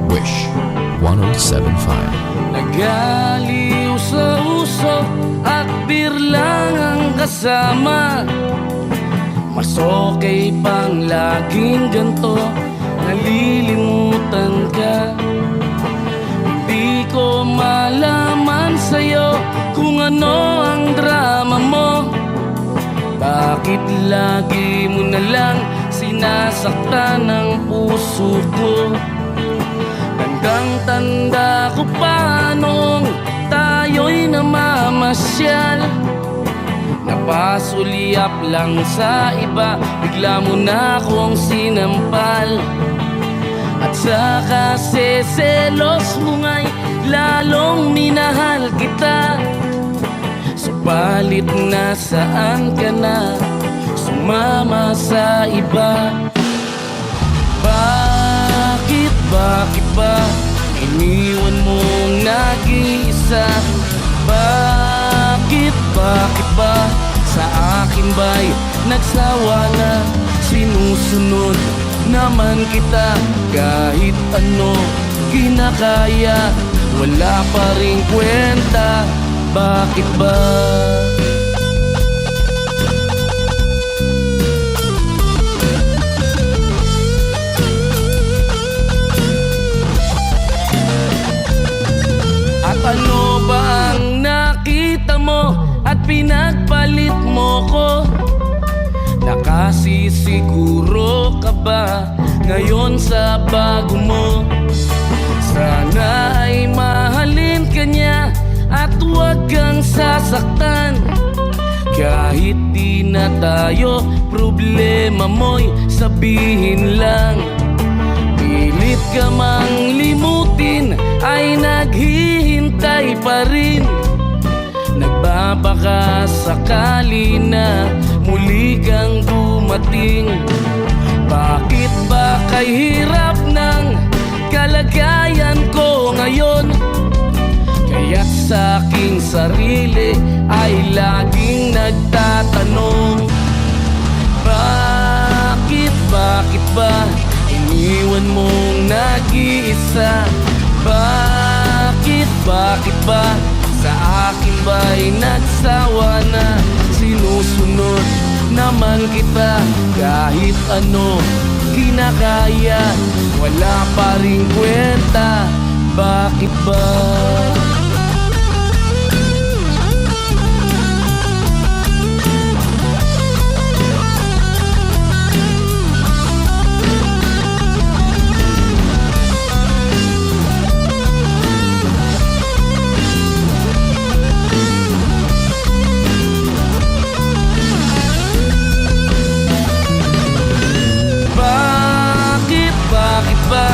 Wish 1075. Nagaliw sa uso at birlang ang kasama. Mas okay pang laging ganto, nalilimutan ka. Hindi ko malaman sa'yo kung ano ang drama mo. Bakit lagi mo na lang sinasaktan ang puso ko? Tandang-tanda ko pa nung tayo'y namamasyal. Napasulyap lang sa iba, bigla mo na akong sinampal. At saka selos mo nga'y lalong minahal kita. Subalit nasaan ka na, sumama sa iba? Bakit ba iniwan mong nag-iisa? Bakit ba sa akin ba'y nagsawa na? Sinusunod naman kita kahit ano kinakaya, wala pa ring kwenta. Bakit ba? At ano ba ang nakita mo at pinagpalit mo ko? Nakasisiguro ka ba ngayon sa bago mo? Sana ay mahalin ka niya at huwag kang sasaktan. Kahit di na tayo, problema mo'y sabihin lang. Pilit ka mang limutin ay naghihintay pa rin. Nagbabaka sakali na muli kang dumating. Bakit ba kay hirap ng kalagayan ko ngayon? Kaya't sa aking sarili ay laging nagtatanong, bakit ba iniwan mong nag-iisa? Bakit ba sa akin ba'y nagsawa na? Sinusunod naman kita kahit ano kinakaya, wala pa ring kwenta. Bakit ba? Bakit ba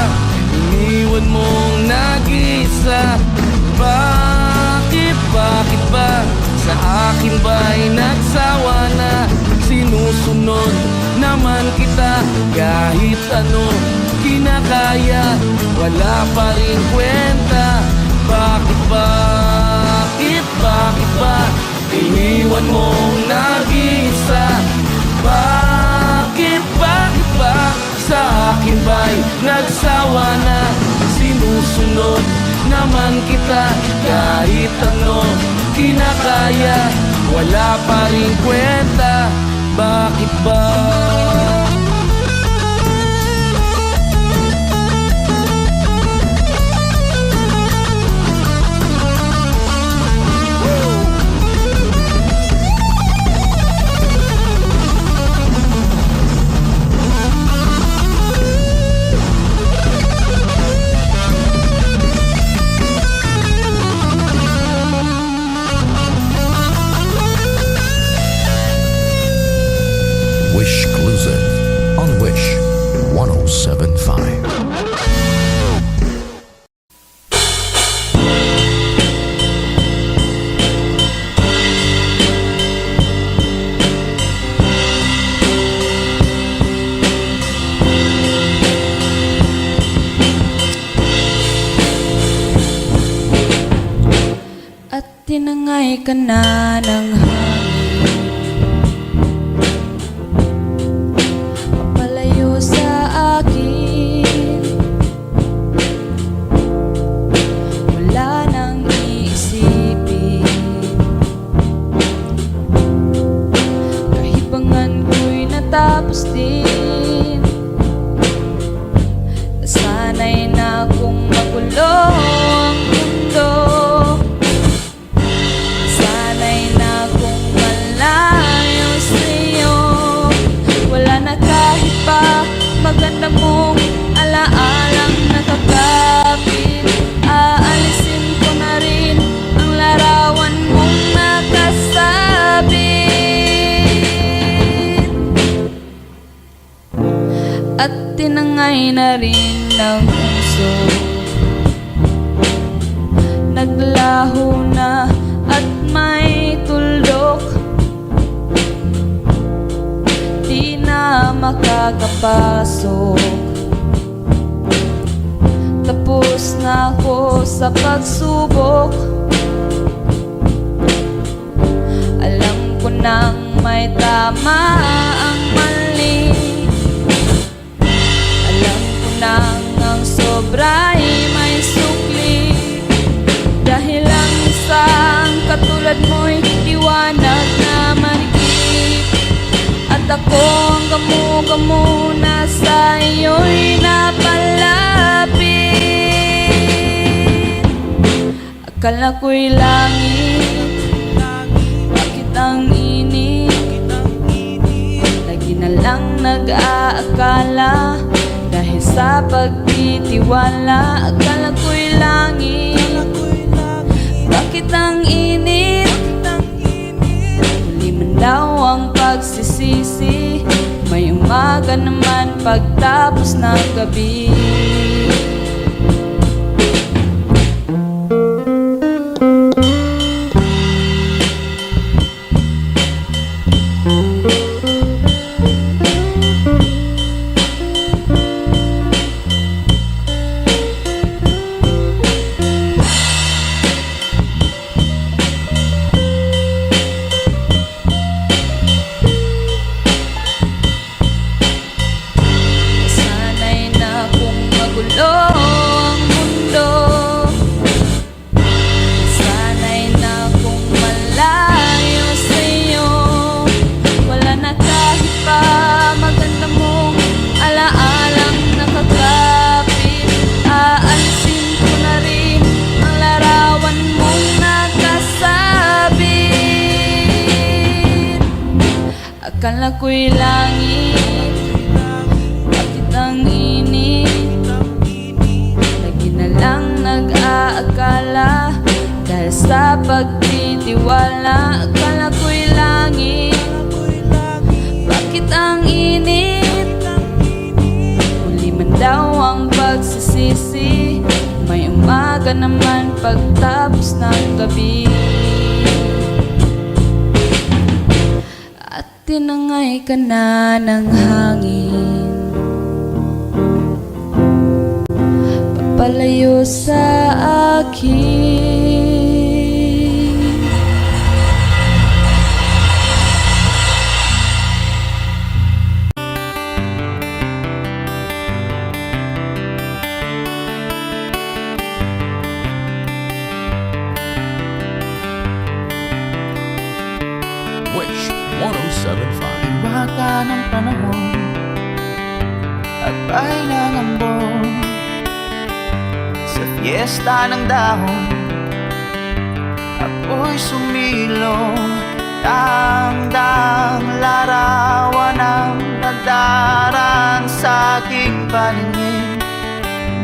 iniwan mong nag-iisa? Bakit ba sa akin ba'y nagsawa na? Sinusunod naman kita kahit ano kinakaya, wala pa rin kwenta. Bakit ba iniwan mong nag-iisa? Bakit ba sa akin ba'y nagsawa na? Sinusunod naman kita kahit ano kinakaya, wala pa rin kwenta. Bakit ba? Wish Closer. at tinangay ka na ng hangin. Papalayo sa akin, wala nang iisipin. Kahibangan ko'y natapos din. Nasanay na kung magulo ang mundo. Nasanay na kung malayo sa'yo. Wala na kahit pa maganda mong alaalang nakakapit. Aalisin ko na rin ang larawan mong nakasabit. At tinangay na rin ng puso. Naglaho na at may tuldok. Di na makakapasok. Tapos na ako sa pagsubok. Alam ko nang may tama ang mali. Alam ko nang ang sobra'y may sukli. Dahil ang isang katulad mo'y liwanag na marikit. At ako ang gamo-gamo na sa iyo'y napalapit. Akala ko'y langit, bakit ang init? Lagi na lang nag-aakala. Dahil sa pagtitiwala, akala ko'y langit, bakit ang init? Huli man daw ang pagsisisi. May umaga naman pagtapos ng gabi. Ang mundo, sanay na kung malayo sa'yo. Wala na kahit pa maganda mong alaalang nakakapit. Aalisin ko na rin ang larawan mong nakasabit. Akala ko'y langit, bakit ang init? Lang nag-aakala. Dahil sa pagtitiwala, akala ko'y langit, bakit ang init? Huli man daw ang pagsisisi. May umaga naman pagtapos ng gabi. At tinangay ka na ng hangin, palayo sa akin. Wish 107.5. Iwaka ng panahon at bahay ng ambon. Sa fiesta ng dahon, ako'y sumilong. Tangdang larawan ang nagdaraan sa aking paningin.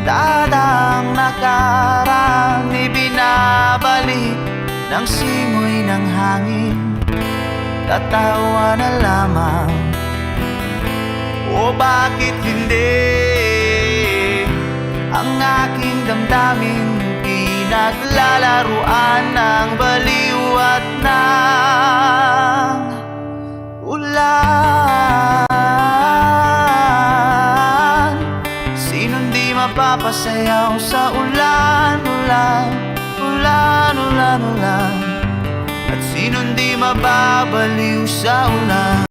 Dadang nakaraan, ibinabalik ng simoy ng hangin. Tatawa na lamang, o bakit hindi? Ang aking damdamin pinaglalaruan ng baliw at ng ulan. Sinong di mapapasayaw sa ulan, ulan, ulan, ulan. ulan at sino'y di mababaliw sa ulan.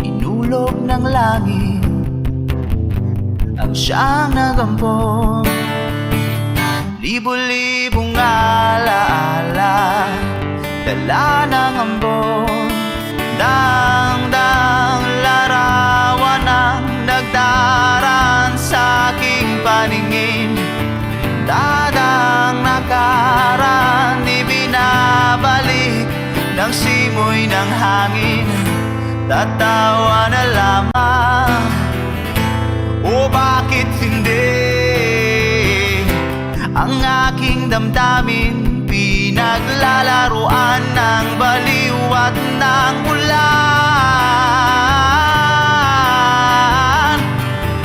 Inulog ng langit ang siyang nagampon, libo-libong alaala, dala ng ambon. Dang-dang larawan ang nagdaraan sa aking paningin. Dadang nakaraan, ibinabalik ng simoy ng hangin. Tatawa na lamang, o bakit hindi? Ang aking damdamin pinaglalaruan ng baliw at ng ulan.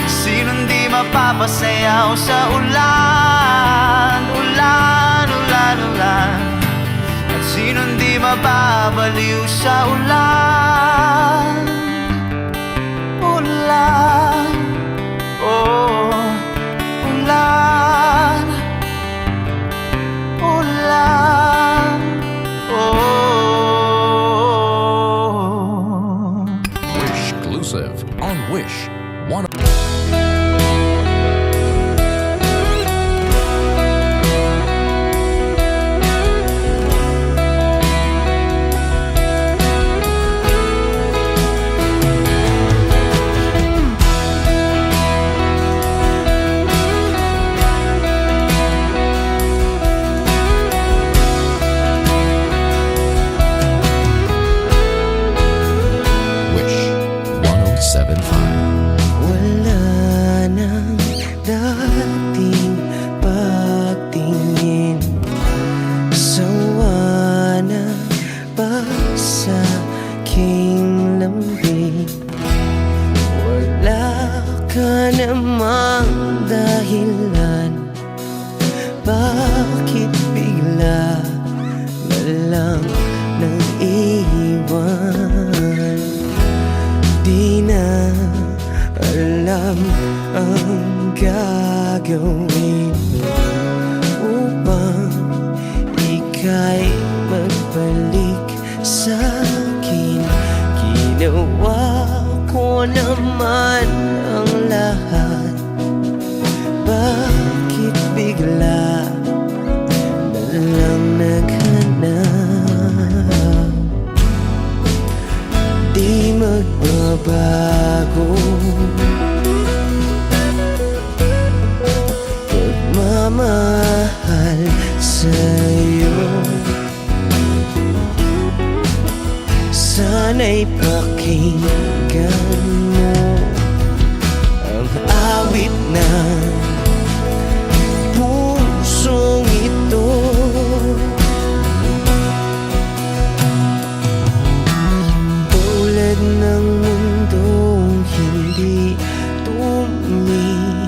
Sino'y di mapapasayaw sa ulan, ulan, ulan, ulan. At sino'y di mababaliw sa ulan, ulan, oh, ulan, ulan, oh. Wish exclusive on Wish 1. Wish 107.5. Wala nang dating pagtingin, sawa na ba sa aking lambing? Wala ka namang dahilan, bakit bigla na lang nang iwan? Di na alam ang gagawin upang ika'y magbalik sa akin. Ginawa ko naman ang lahat, bakit bigla na lang naghanap? Di magbabago pagmamahal sa'yo. Sana'y pakinggan mo ang awit ng pusong ito. Tulad ng mundong hindi tumitigil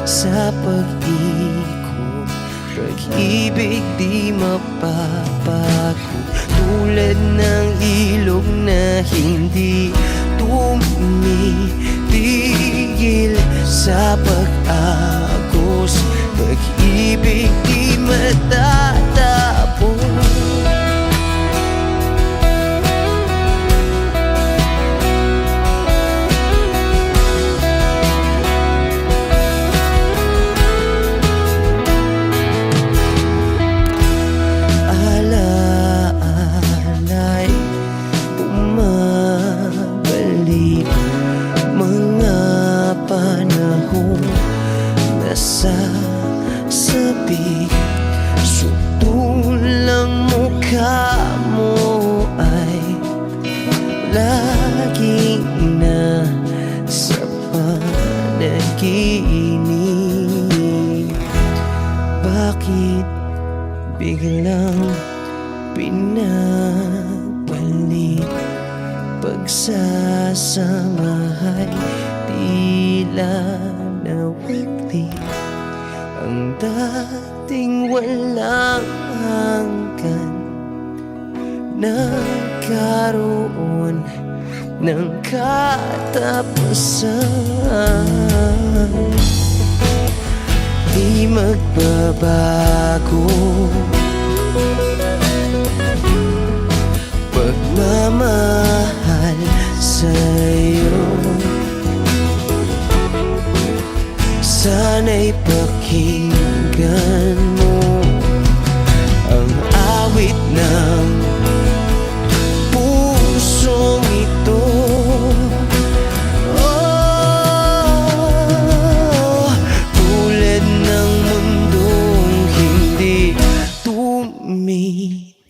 sa pag-ikot, pag-ibig di mapapago. Tulad ng ilog na hindi tumitigil sa pag-agos, pag-ibig di matatapos. Alaala'y bumabalik, mga panahon nasasabi. Sutulang mukha mo ay laging nasa panaginip. Bakit biglang pinabalik? Pagsasamahay tila nawagli ang dating walang hanggan, nagkaroon ng katapusan. Di magbabago pagmamahal sa'yo. Sana'y pakinggan mo ang awit ng pusong ito. Oh, tulad ng mundong hindi tumitigil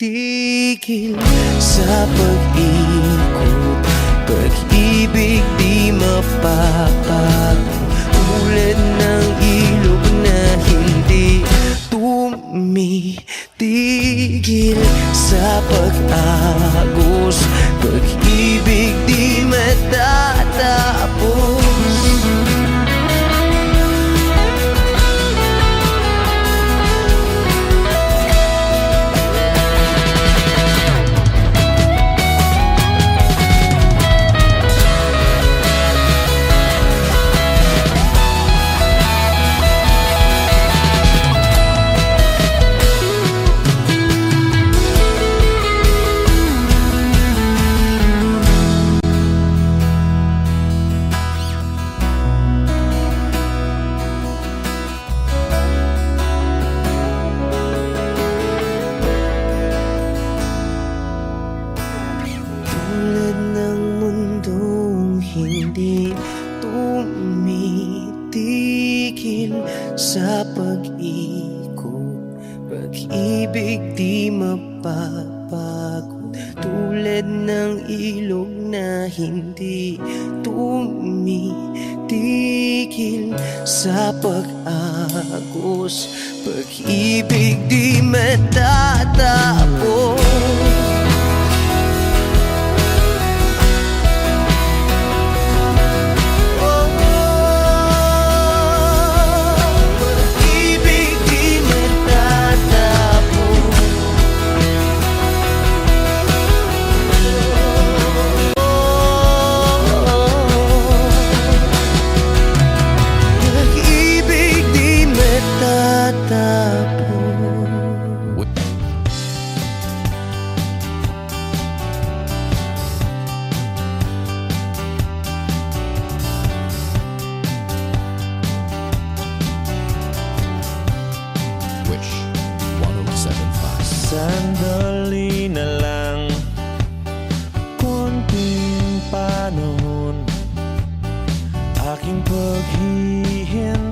sa pag-ikot, pag-ibig di mapapago. Tulad ng ilog na hindi tumitigil sa pag-agos, pag-ibig di matatapos. Tulad ng mundong hindi tumitigil sa pag-ikot, pag-ibig di mapapagod. Tulad ng ilog na hindi tumitigil sa pag-agos, pag-ibig di matatapos. Wish 1075. Sandali na lang, konting panahon, aking paghihintay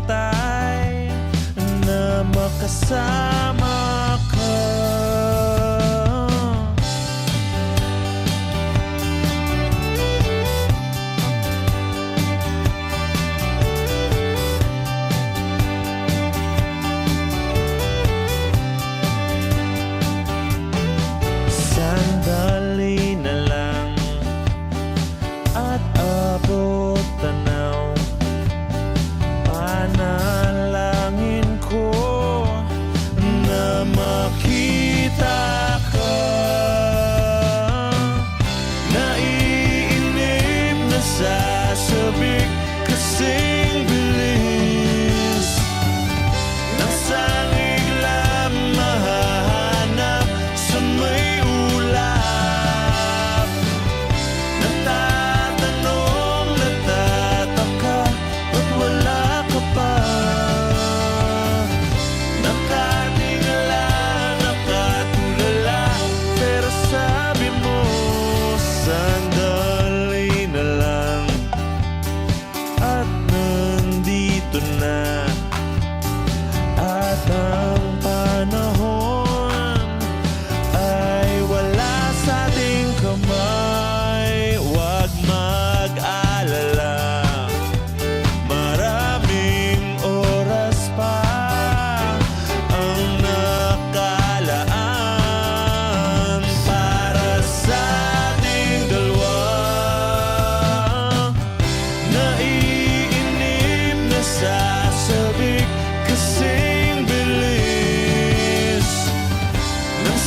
na makasama ka.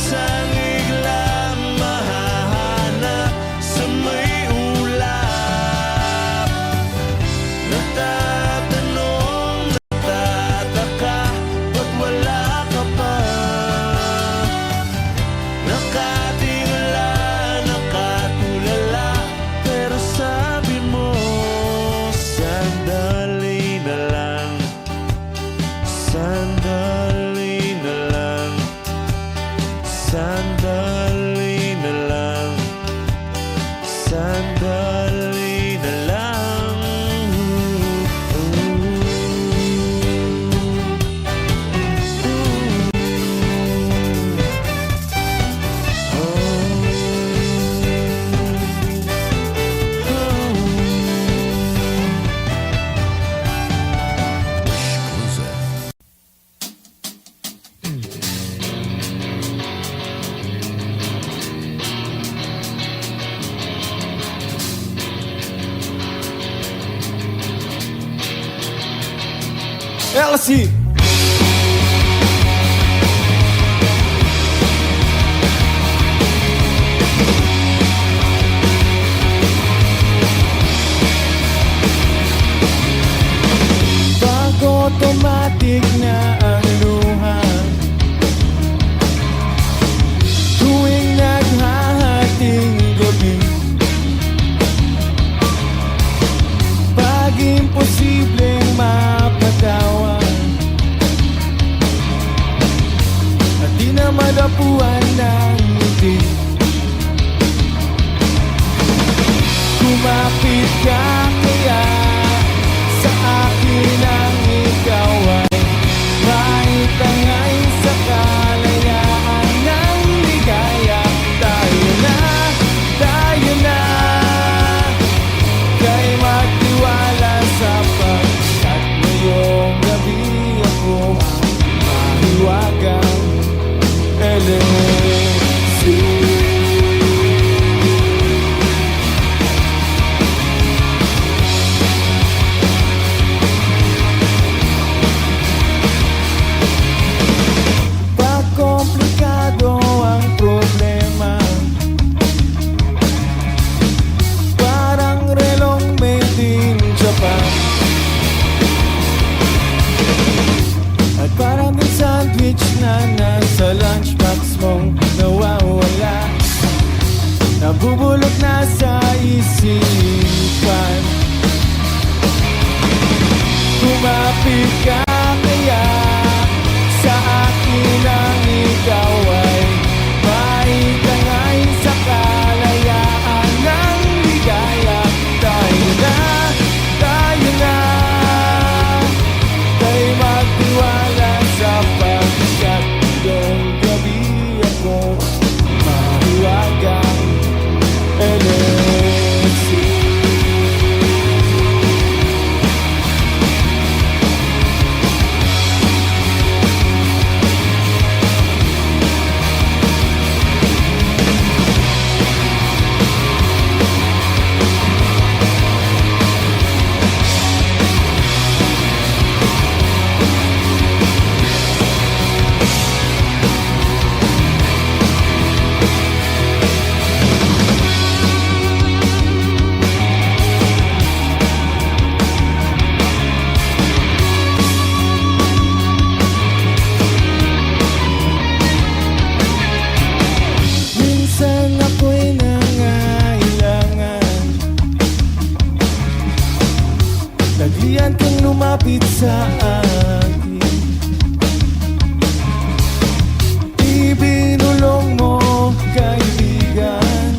sangig lang mahahanap sa may ulap. Natatanong, natataka, ba't wala ka pa? Nakatingala, nakatulala, pero sabi mo, sandali na lang. Sandali na lang. Sandali na lang. Sandali na lang. Exclusive. LC. Bago automatic na ang luha, tuwing naghahating gabi, pag imposibleng mapatawan at di na malapuan ng ngiti, kumapit ka kaya sa akin ang ikaw ay maitangay sa kalayaan ng ligaya. Tayo na kay magtiwala sapagkat ngayong gabi ako mahiwagang LC. Pag komplikado ang problema, parang relong made in Japan, at parang may sandwich na nasa lunchbox mong nawawala, nabubulok na sa isipan. Kumapit ka kaya sa akin ang ikaw ay maitangay sa kalayaan ng ligaya. Tayo na kay magtiwala sapagkat ngayong gabi ako mahiwagang LC. Minsan ako'y nangailangan, taglian kang lumapit sa akin, ibinulong mo kaibigan.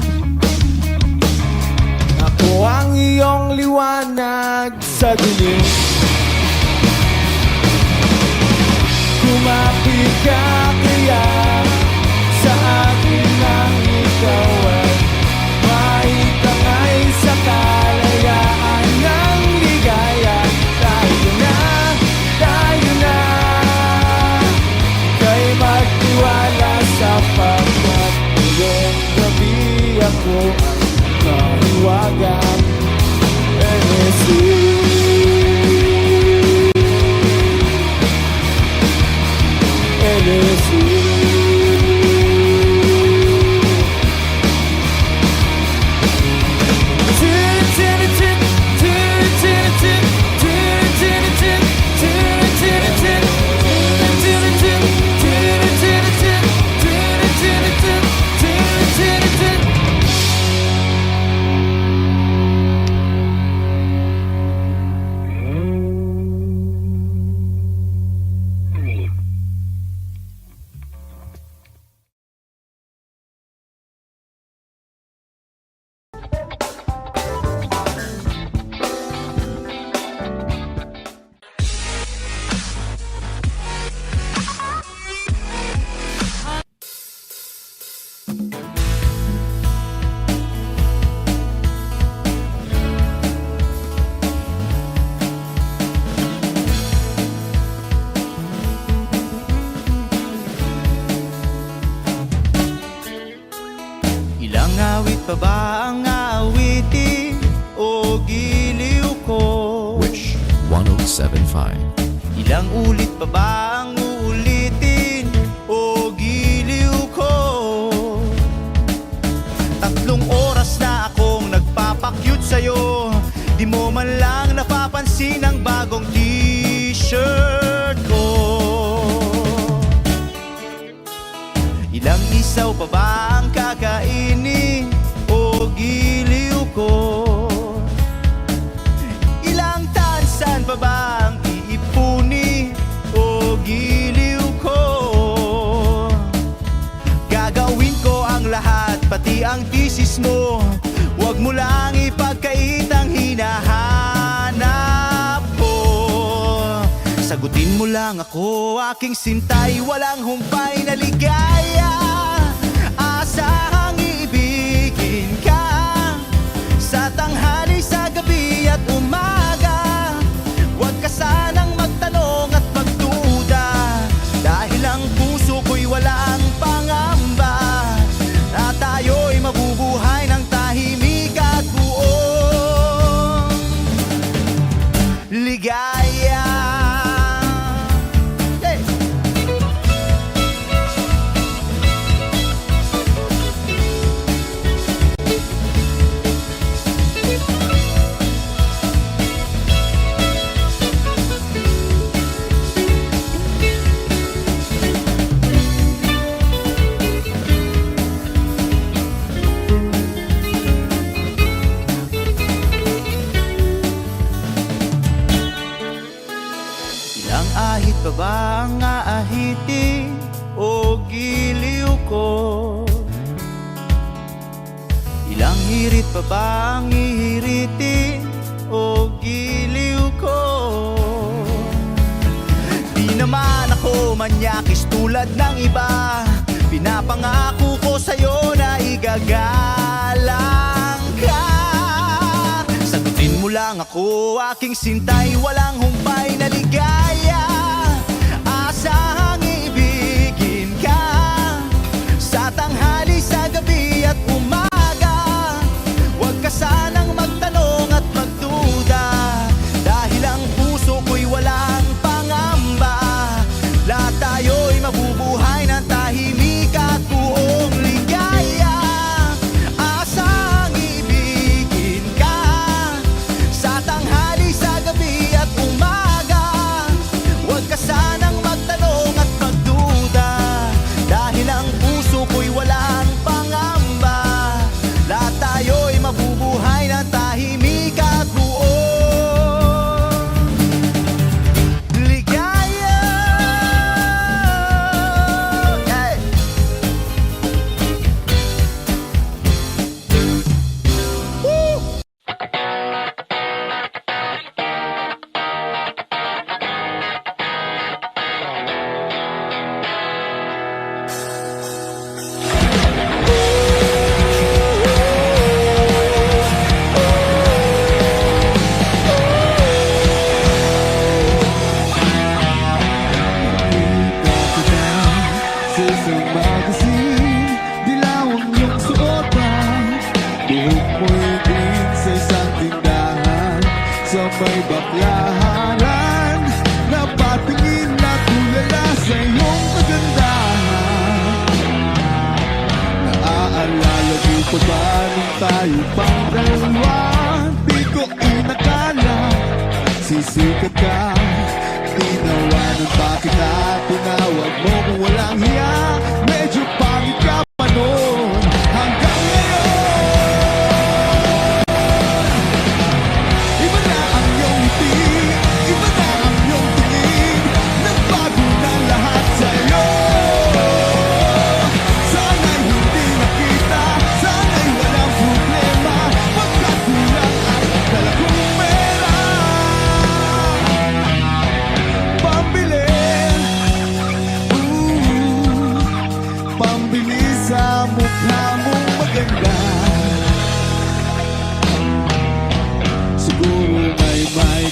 Ako ang iyong liwanag sa dilim. Kumapit ka kaya sa akin ang ikaw ay maitangay sa kalayaan ng ligaya. Tayo na pa ba ang aawitin o giliw ko? Wish 1075. Ilang ulit pa ba ang uulitin o giliw ko? 3 oras na akong nagpapakyut sa'yo, di mo man lang napapansin ang bagong t-shirt ko. Ilang isaw pa ba ang kakainin o giliw ko? Ilang tansan pa ba ang iipuni o giliw ko? Gagawin ko ang lahat, pati ang thesis mo. Huwag mo lang ipagkait ang hinahanap ko. Sagutin mo lang ako, aking sintay, walang humpay na ligaya. Asahang iibigin ka sa tanghali, sa gabi at umaga. Huwag ka sanang magtanong at magduda, dahil ang puso ko'y walang pangamba, na tayo'y mabubuhay ng tahimik at buong ligaya. Hey! Ilang ahit pa ba ang aahitin o giliw ko? Ilang hirit pa ba ang ihiritin o giliw ko? Di naman ako manyakis tulad ng iba, pinapangako ko sa'yo na igagalang ka. Sagutin mo lang ako, aking sintay, walang humpay na ligaya. Asahang iibigin ka sa tanghali, sa gabi at umaga. Huwag ka sanang magtanong at magduda, dahil ang puso ko'y walang pangamba. Lahat tayo'y mabubuhay ng tahimik at buong ligaya. Asahang iibigin ka sa tanghali, sa gabi at umaga. Huwag ka sanang magtanong at magduda, dahil ang puso ko'y walang pangamba. Lahat tayo'y mabubuhay ng tahimik at buong ligaya. Hey! Woo! Sa isang magazine, dilaw ang iyong suotan. Buhok mo'y green sa isang tindahan, sa may baklaran. Napatingin na tulala sa iyong kagandahan. Naaalala mo pa ba nung tayo pang dalawa? Di ko inakala sisikat ka. Tinawanan pa kita, tinawag mo kung walang hiya. Medyo pangit ka pa noon, hanggang ngayon. Iba na ang iyong ngiti, iba na ang iyong tingin. Nagbago na lahat sa'yo. Sana'y hindi nakita, sana'y walang problema, pagkat kulang ang dala kong pera. Pambili, pambili sa mukha mong maganda. Siguro may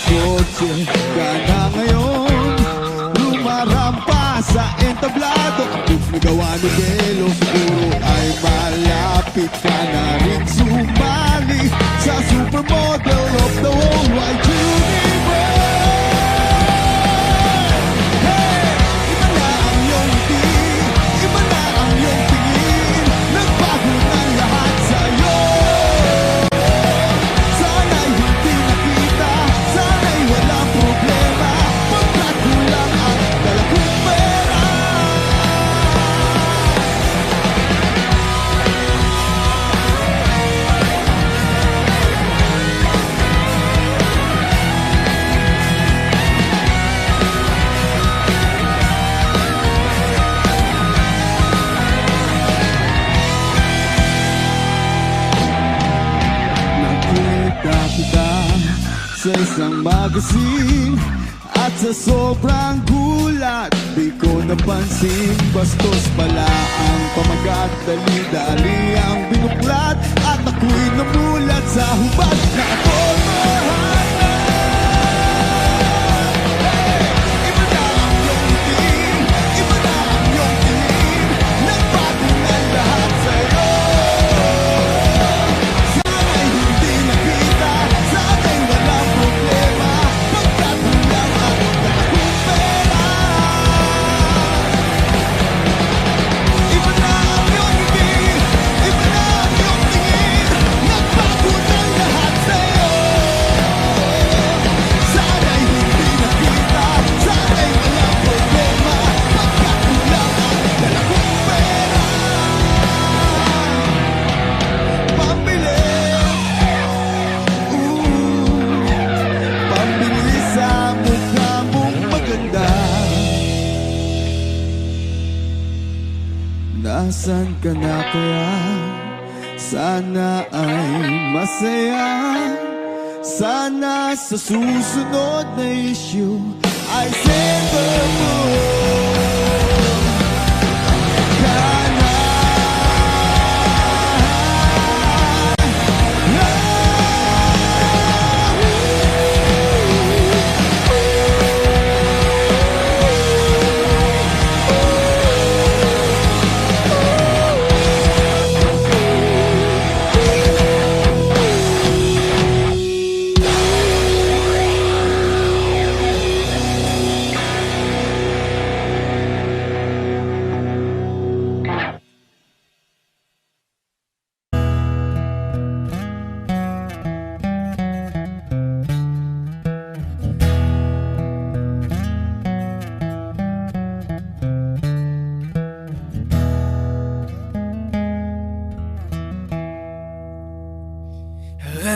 kotse ka na ngayon, lumarampa sa entablado. Ang gawa ni Belo, siguro ay malapit ka na rin isang magazine. At sa sobrang gulat, di ko napansin bastos pala ang pamagat. Dali-dali ang binuklat at ako'y namulat sa hubad na ako'y mahal. Nasaan ka na kaya? Sana ay masaya. Sana sa susunod na issue ay Sailor Moon ka na.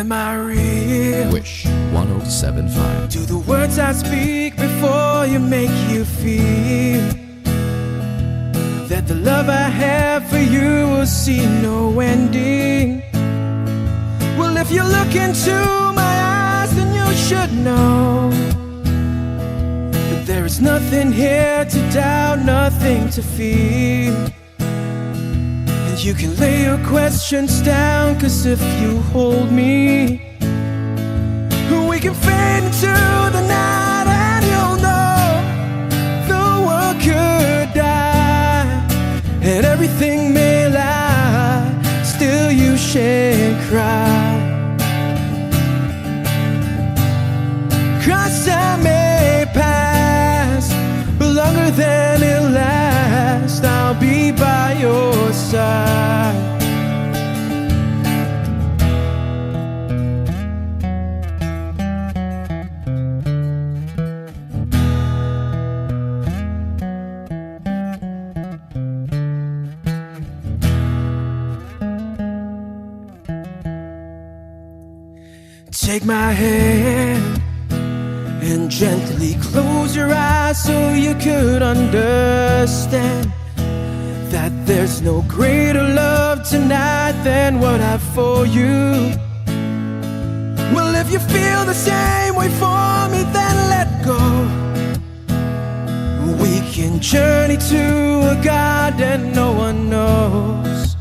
Am I real? Wish 107.5. Do the words I speak before you make you feel that the love I have for you will see no ending? Well, if you look into my eyes, then you should know that there is nothing here to doubt, nothing to feel. You can lay your questions down, 'cause if you hold me, we can fade into the night and you'll know the world could die and everything may lie, still you shan't cry. 'Cause time may pass, but longer than it lasts, I'll be by your side. Take my hand and gently close your eyes so you could understand that there's no greater love tonight than what I've for you. Well, if you feel the same way for me, then let go. We can journey to a garden no one knows.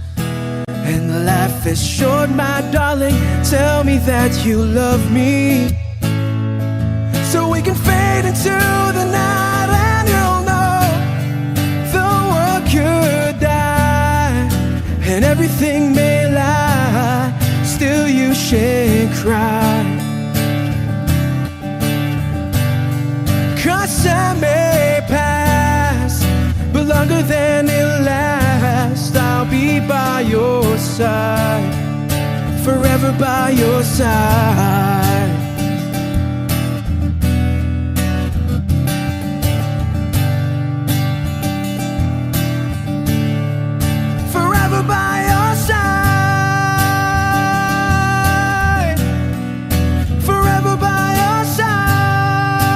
And life is short, my darling, tell me that you love me, so we can fade into the night and you'll know the world could die and everything may lie, still you shan't cry. 'Cause time may pass, but longer than it lasts, I'll be by your side, forever by your side. Forever by your side, forever by your side,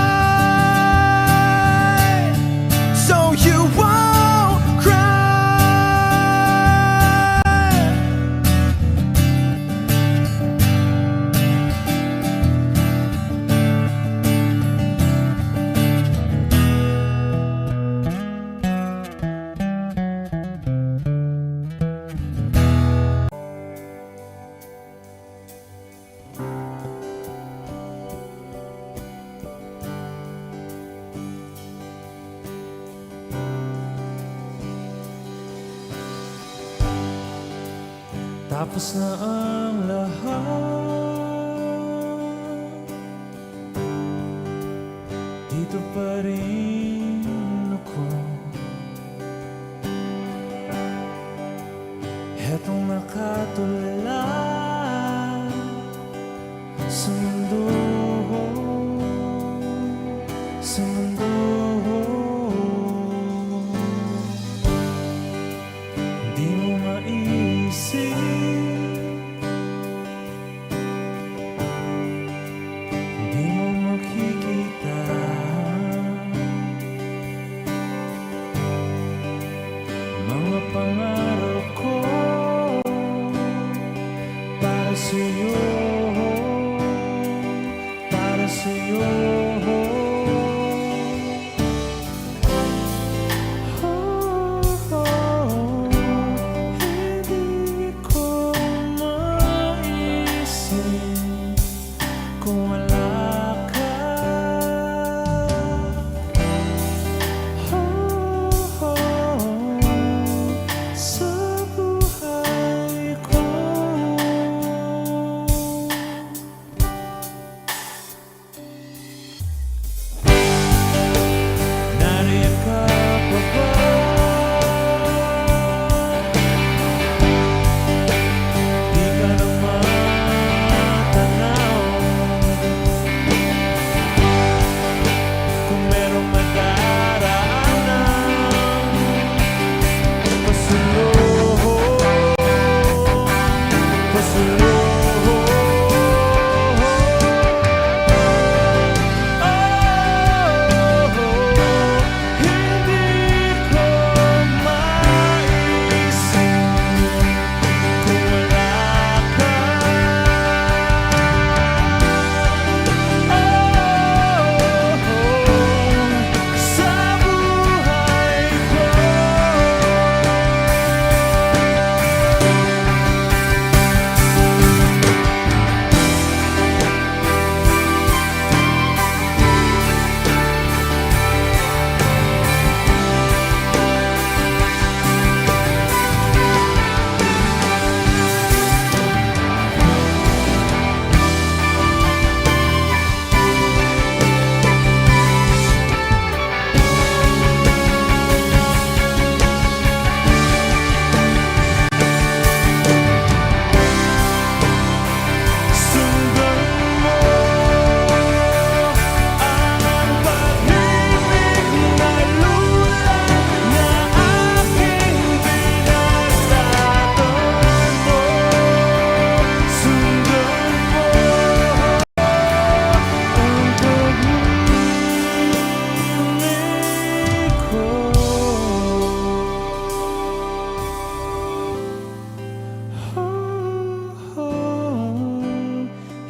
so you won't cry. Tapos na ang lahat, dito pa rin ako. Hetong nakatulala sa mundo, sa mundo. Di mo maisip, di mo makikita mga pangarap ko para sa'yo, para sa'yo. Hindi ko maisip kung wala ka. Sa buhay ko. Nariyan ka pa ba? Di ka na matanaw. Kung merong madaraanan, pasulong, pasulong. Hindi ko maisip kung wala ka. Sa buhay ko. Sundan mo ang pag-ibig na lulang na aking pinagtatanggol mo. Sundan mo ang pag-ibig ko.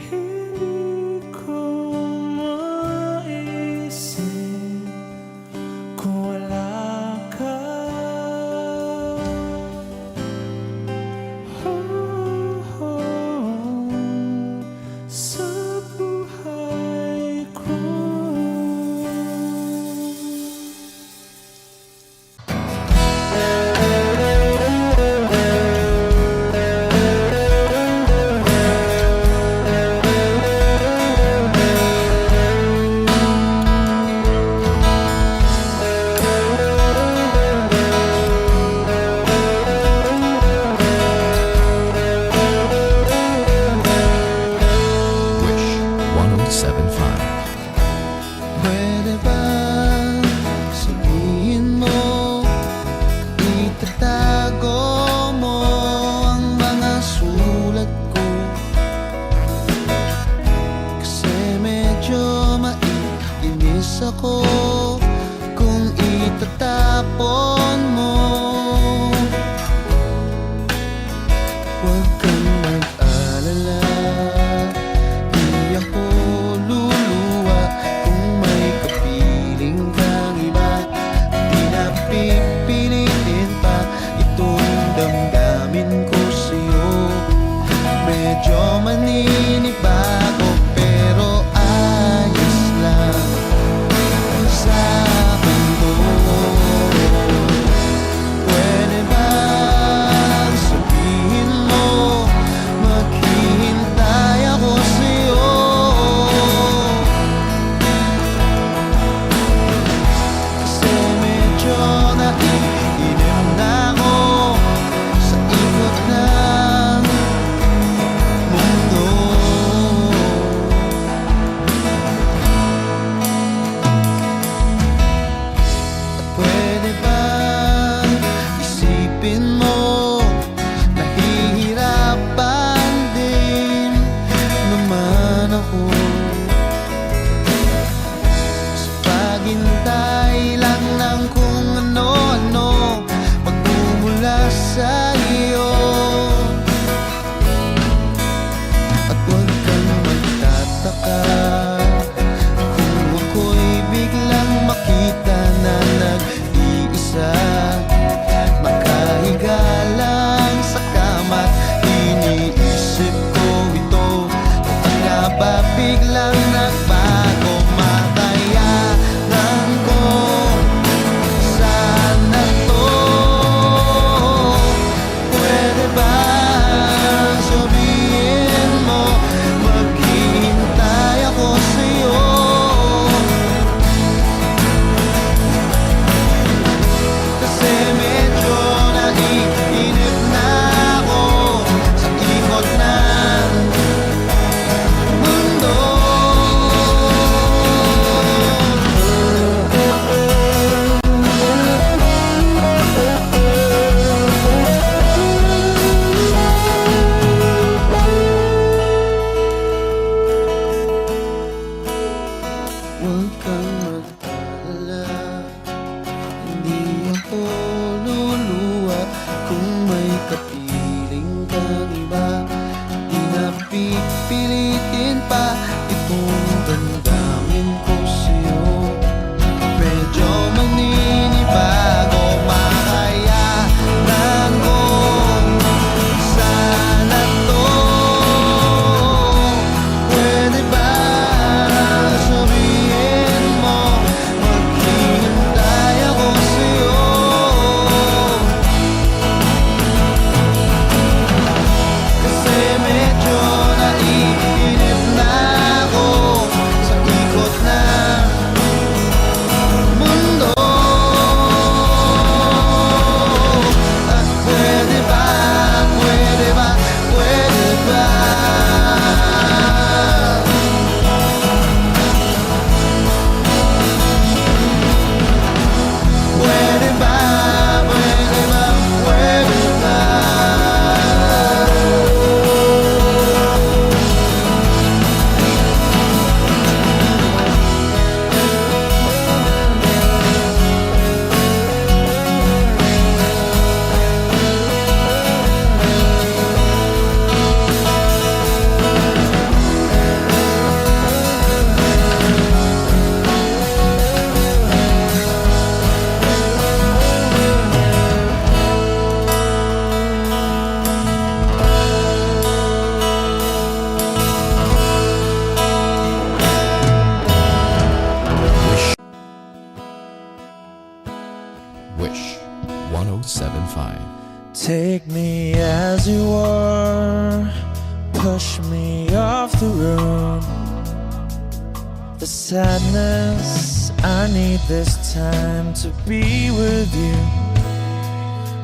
Hindi ko maisip kung wala ka. Sa buhay ko. Wish 1075. Pwede ba sabihin mo, itatago mo ang mga sulat ko? Kasi medyo maiinis ako kung itatapon mo. Huwag kang mag-alala, di ako luluwa kung may kapiling kang iba. Di na pipilitin pa itong damdamin ko sa'yo. Medyo maninibago pero ayos lang sa akin to. Pwede bang sabihin mo kapiling kang iba. Di na pipilitin pa itong damdamin ko sa'yo. Medyo maninibago, makaya lang kung sana to. Pwede ba sabihin mo, maghihintay ako sa'yo? Kasi medyo naiinip na ako sa ikot ng mundo. At pwede ba, pwede ba, pwede ba? Pwede ba, pwede ba, pwede ba? Wish 1075. Take me as you are, push me off the road. The sadness, I need this time to be with you.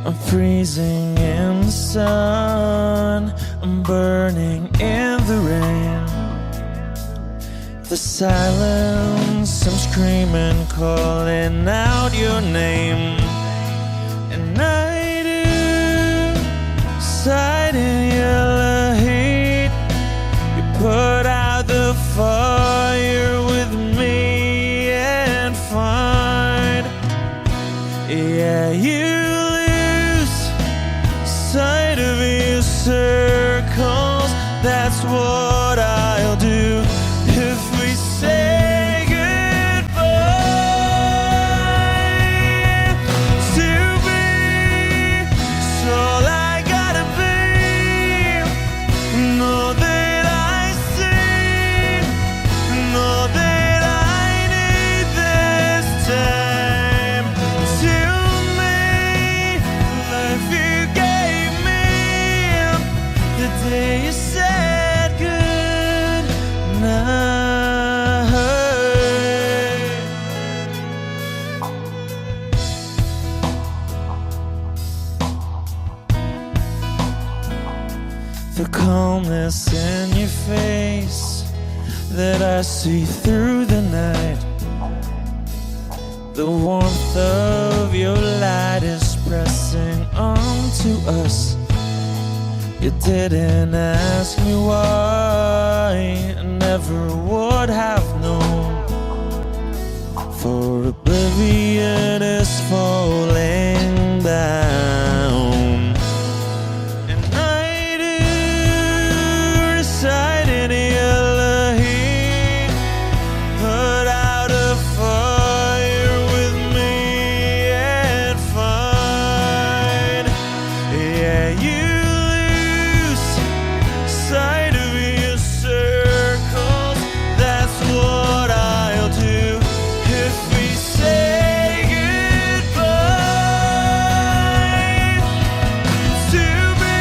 I'm freezing in the sun, I'm burning in the rain. The silence, I'm screaming, calling out your name. And I do, sight in yellow heat. You put out the fire with me and find. Yeah, you lose sight of your circles. That's what I'll do if we say goodbye. To be, it's all I gotta be. Know that I see, know that I need this time. To me, life you gave me the day you said good night. The calmness in your face that I see through the night. The warmth of your light is pressing onto us. You didn't ask me why, I never would have known. For oblivion is falling down. And I do recite in yellow heat. Put out a fire with me and find. Yeah, you lose sight of your circles. That's what I'll do if we say goodbye. To be,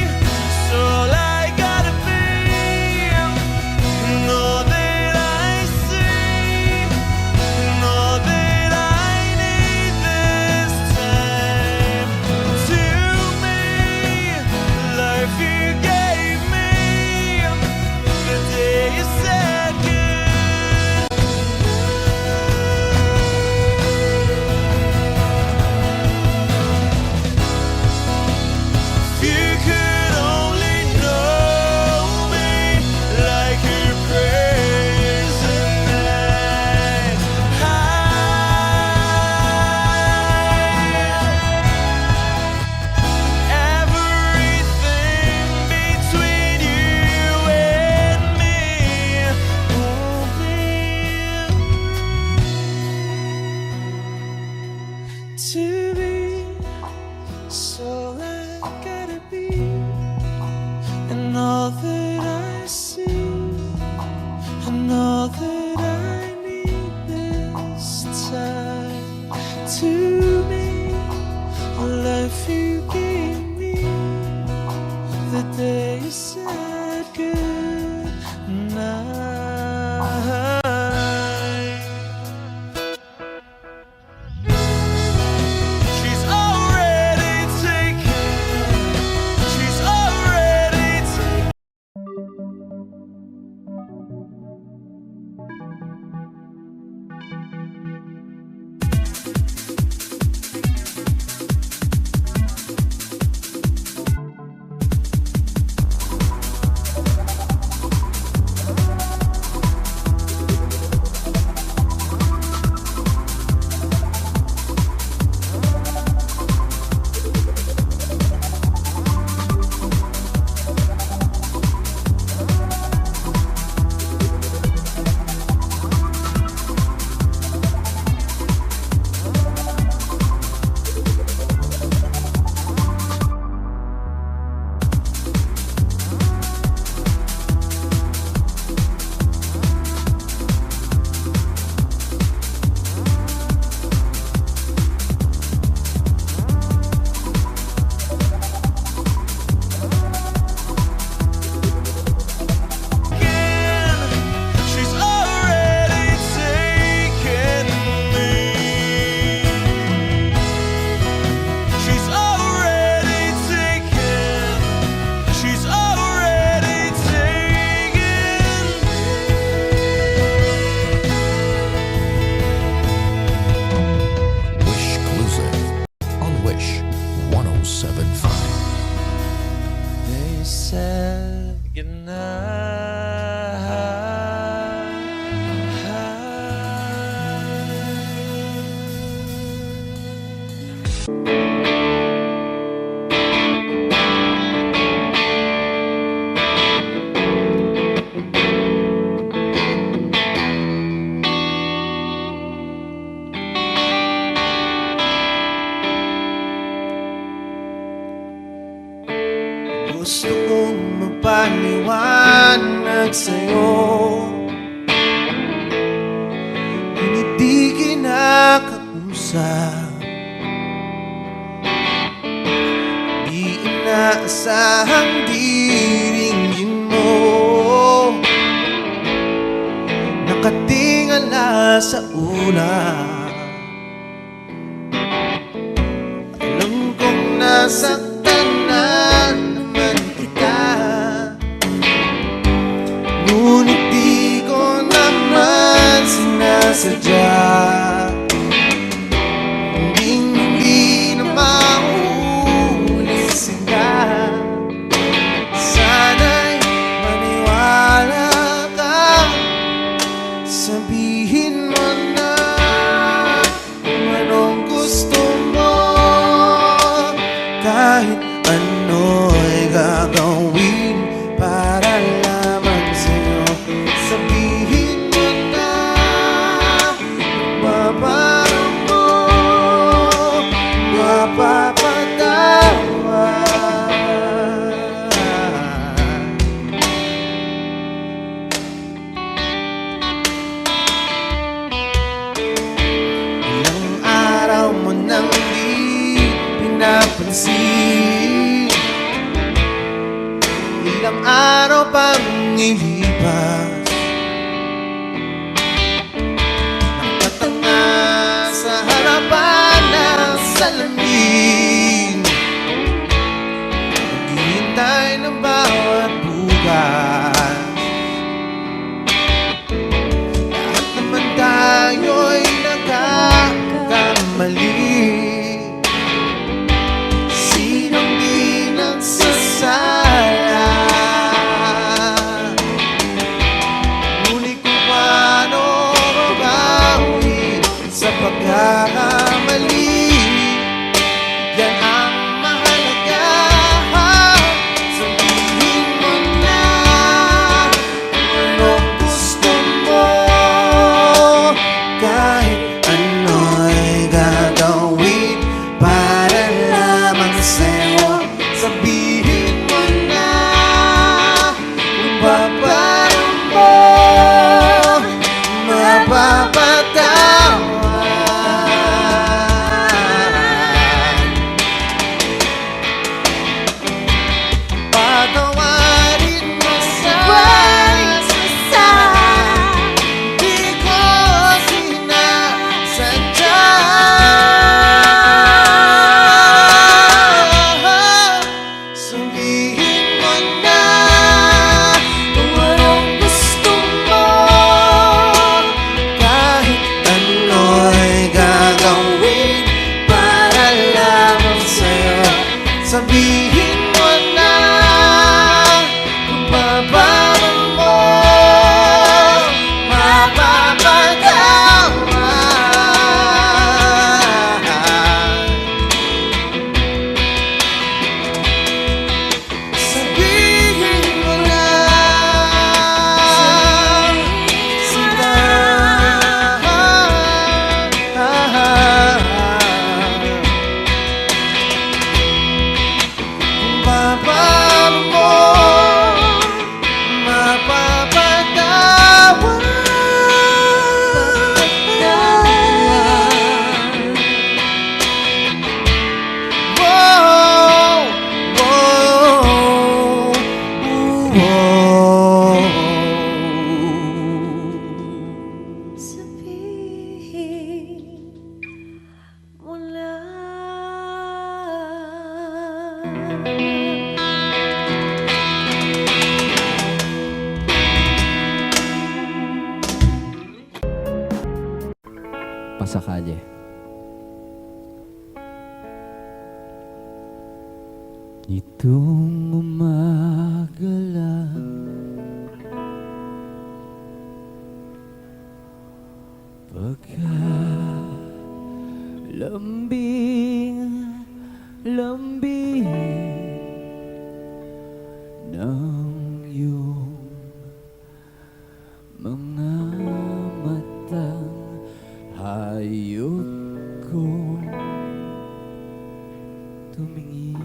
it's all I gotta be. Know that I see, know that I need this time. To me, gotta be, and all that I see, and all that I need this time to me, a life you gave me the day you said good night. She's already taken. She's already taken. She's already taken me. She's already taken. She's already taken Wish Exclusive on Wish 1075. They said goodnight. Gusto kong magpaliwanag sa'yo, ngunit di kinakausap. Di inaasahang diringgin mo, nakatingala sa ulap. Alam kong nasaktan na naman kita, ngunit di ko naman sinasadya. Hindi na mauulit sila. Sana'y maniwala ka, sabihin mo na kung anong gusto mo. Kahit ano'y gagawin para lamang sa'yo. Sabihin mo na mababarang mo, mapapatawa. Ilang araw mo nang di pinapansin, ilang araw pang ilipas, nakatanga sa harapan ng salamin, naghihintay ng bawat bukas. Lahat naman tayo'y nagkakamali. Sinong di nagsasala? Ngunit kung paano mabawi sa pagkakamali, yan ang mahalaga. Sabihin mo na Sabihin mo na kung paano mo mapapatawad. Sabihin mo na sila kung paano mo mapapatawad. Wow, wow, wow. Sabihin mo na. Pasakaye. Itong umaga lang pagka lambing ng iyong mga matang hayop ko tumingin.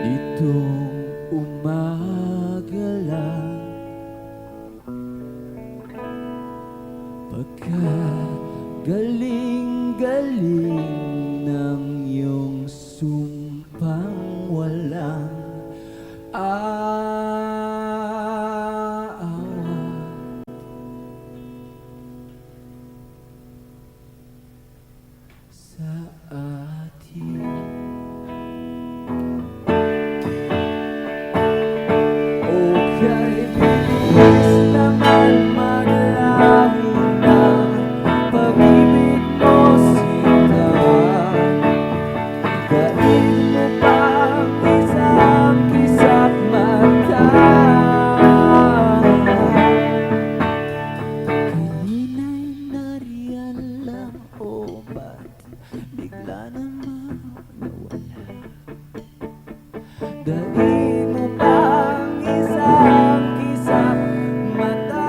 Itong umaga lang pagka galing-galing ng iyong sumpang walang aawa. Sa atin okay, bilis naman maglahi ng pag-ibig mo sila. Dahil mo pang isang kisap mata. Kanina'y nariyan lang o ba't bigla namang nawala? Dahil mo pang isang kisap mata.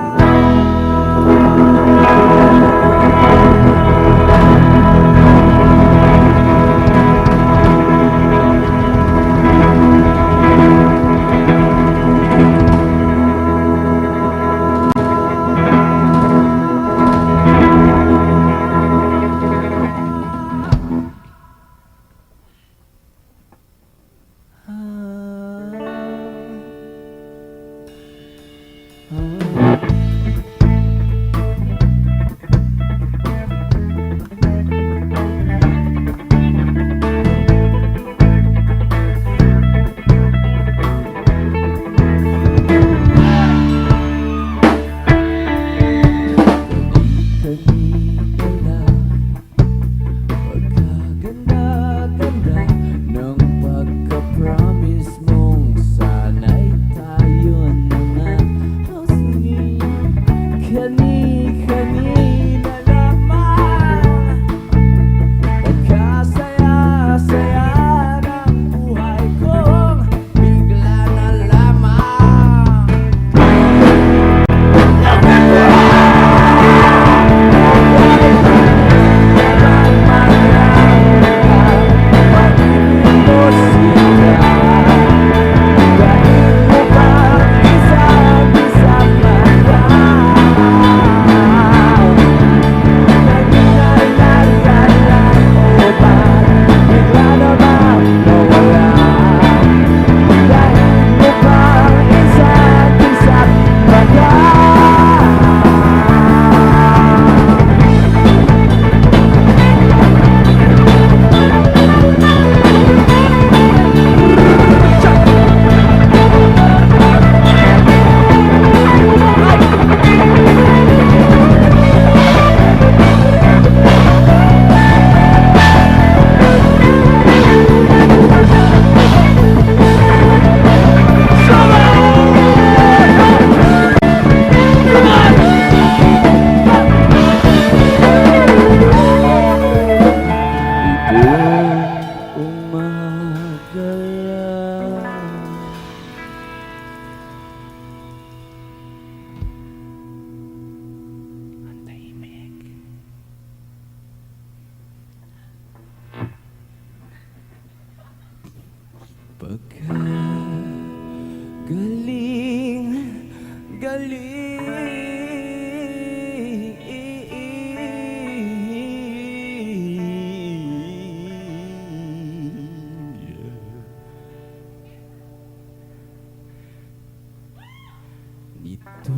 Ito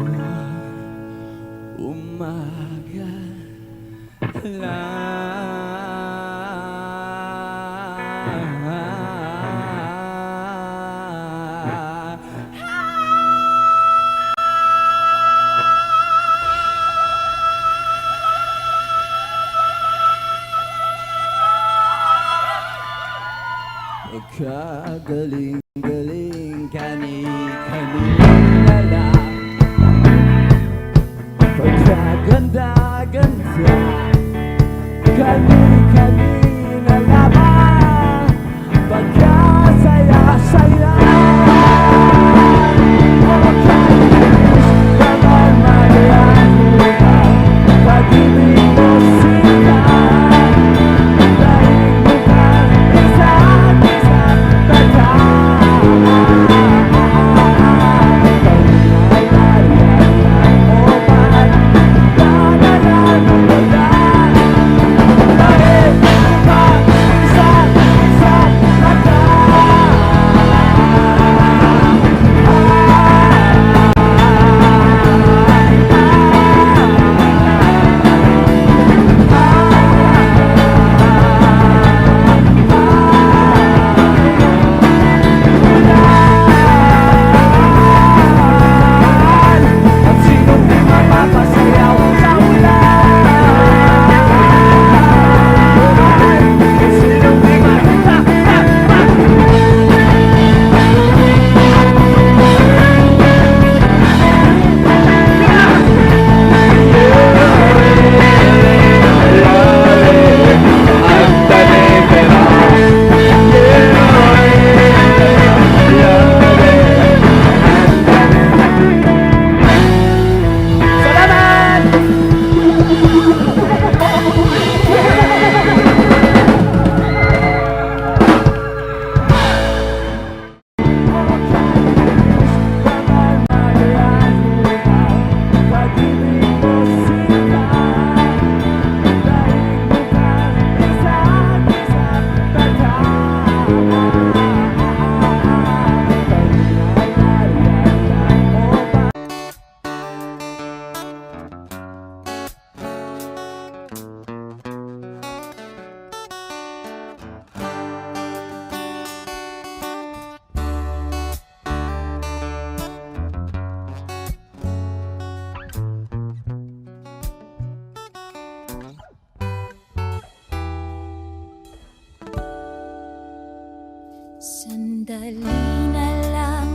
umaga lang. Kagaling-galing kani-kanina lang. Pagkaganda-ganda kani-kanina lamang. Pagkasaya-saya pagkainis naman mariahan. Pag-ibig mo sila dahil mukhang isa't-isa't Sandali na lang,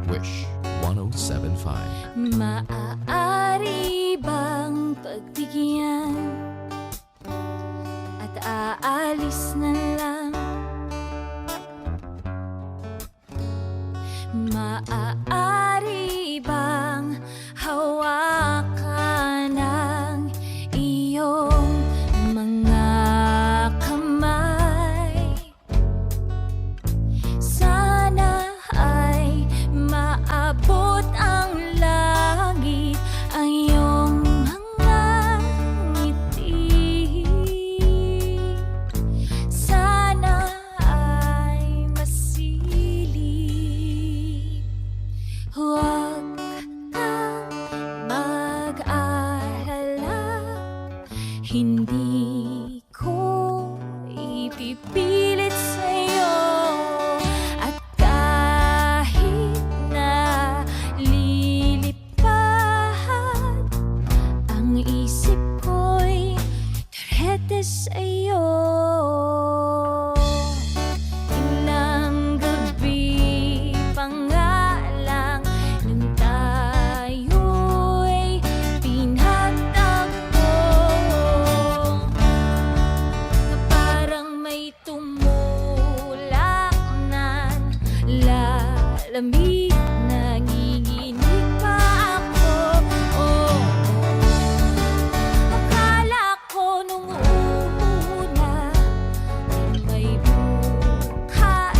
Wish 1075. maaari bang pagbigyan at aalis na lang? Maaari bang hawakan ng iyong mga kamay? Sana ay maabot ang langit ang iyong mga ngiti. Sana ay masilip. Huwag kang mag-alala, hindi ko ipipilit sa'yo. At kahit na lilipad ang isip ko'y turete sa'yo. Ilang gabi pa nga lang nung tayo'y pinagtagpo, na parang may tumulak na lalamig, nanginginig pa ako. Oh, akala ko nung una ay may bukas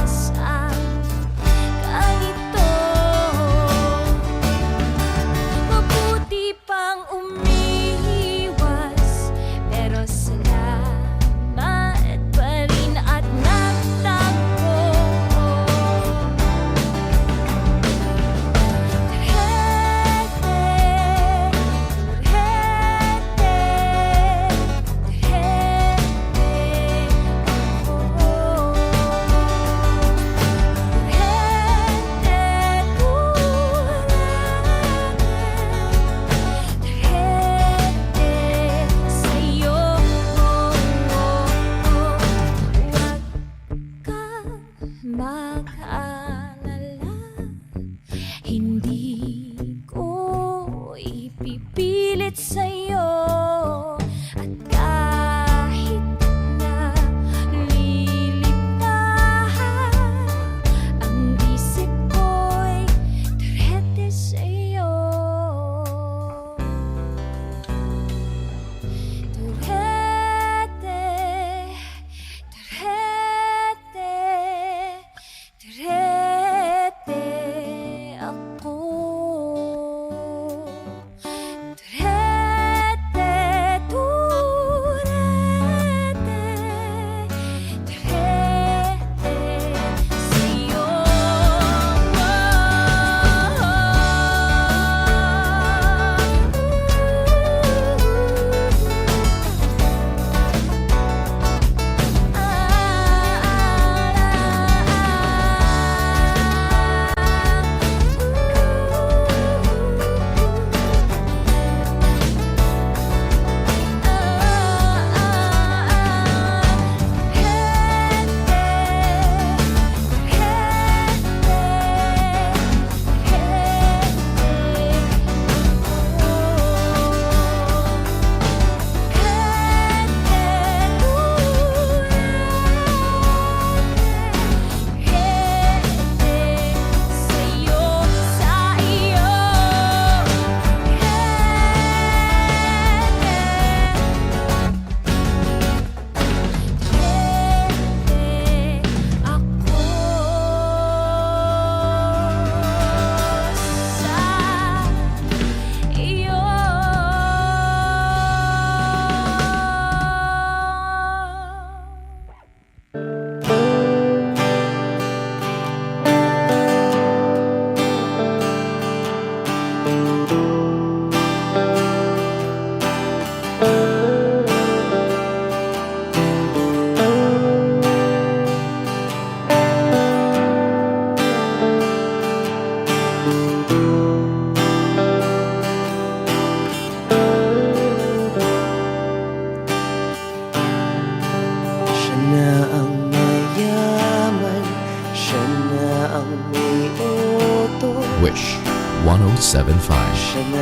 Wish 1075. Siya na,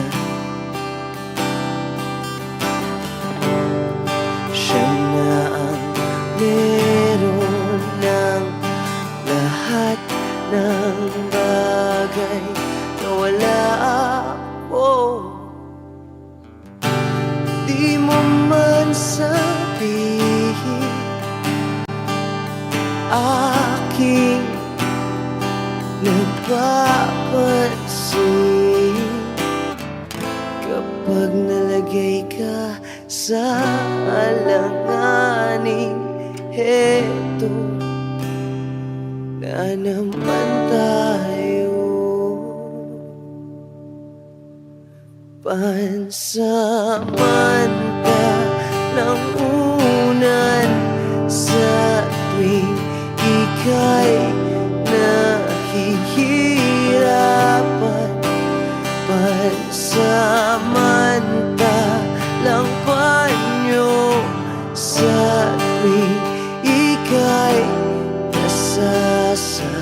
siya na ang meron ng lahat ng bagay na wala ako. Di mo man sabihin aking nagpapansin kapag nalagay ka sa alanganin. Heto na naman tayo, pansamantalang unan sa tuwing ika'y nahihirapan, pansamantalang panyo sa tuwing ika'y nasasaktan.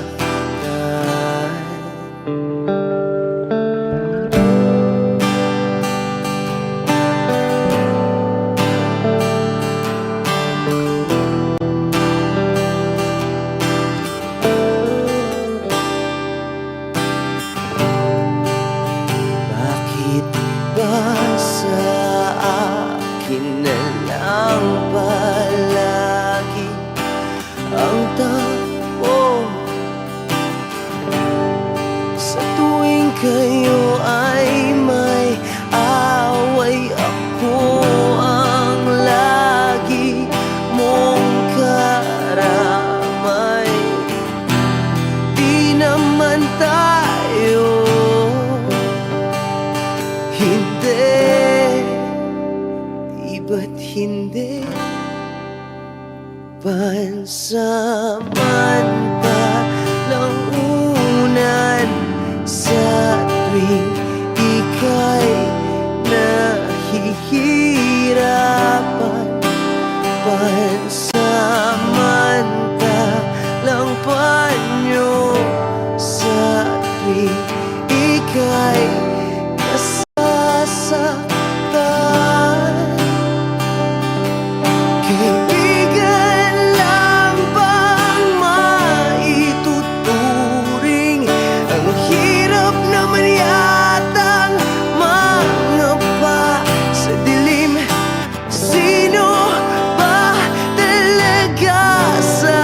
Bakit ba sa akin na lang palagi ang takbo? Sa tuwing kayo ay may away, ako ang lagi mong karamay. Di naman tayo, hindi, di ba't hindi? Pansamantalang unan sa tuwing ika'y nahihirapan, pansamantalang panyo sa tuwing ika'y nasasaktan. Kaibigan lang bang maituturing? Ang hirap naman yatang mangapa sa dilim. Sino ba talaga sa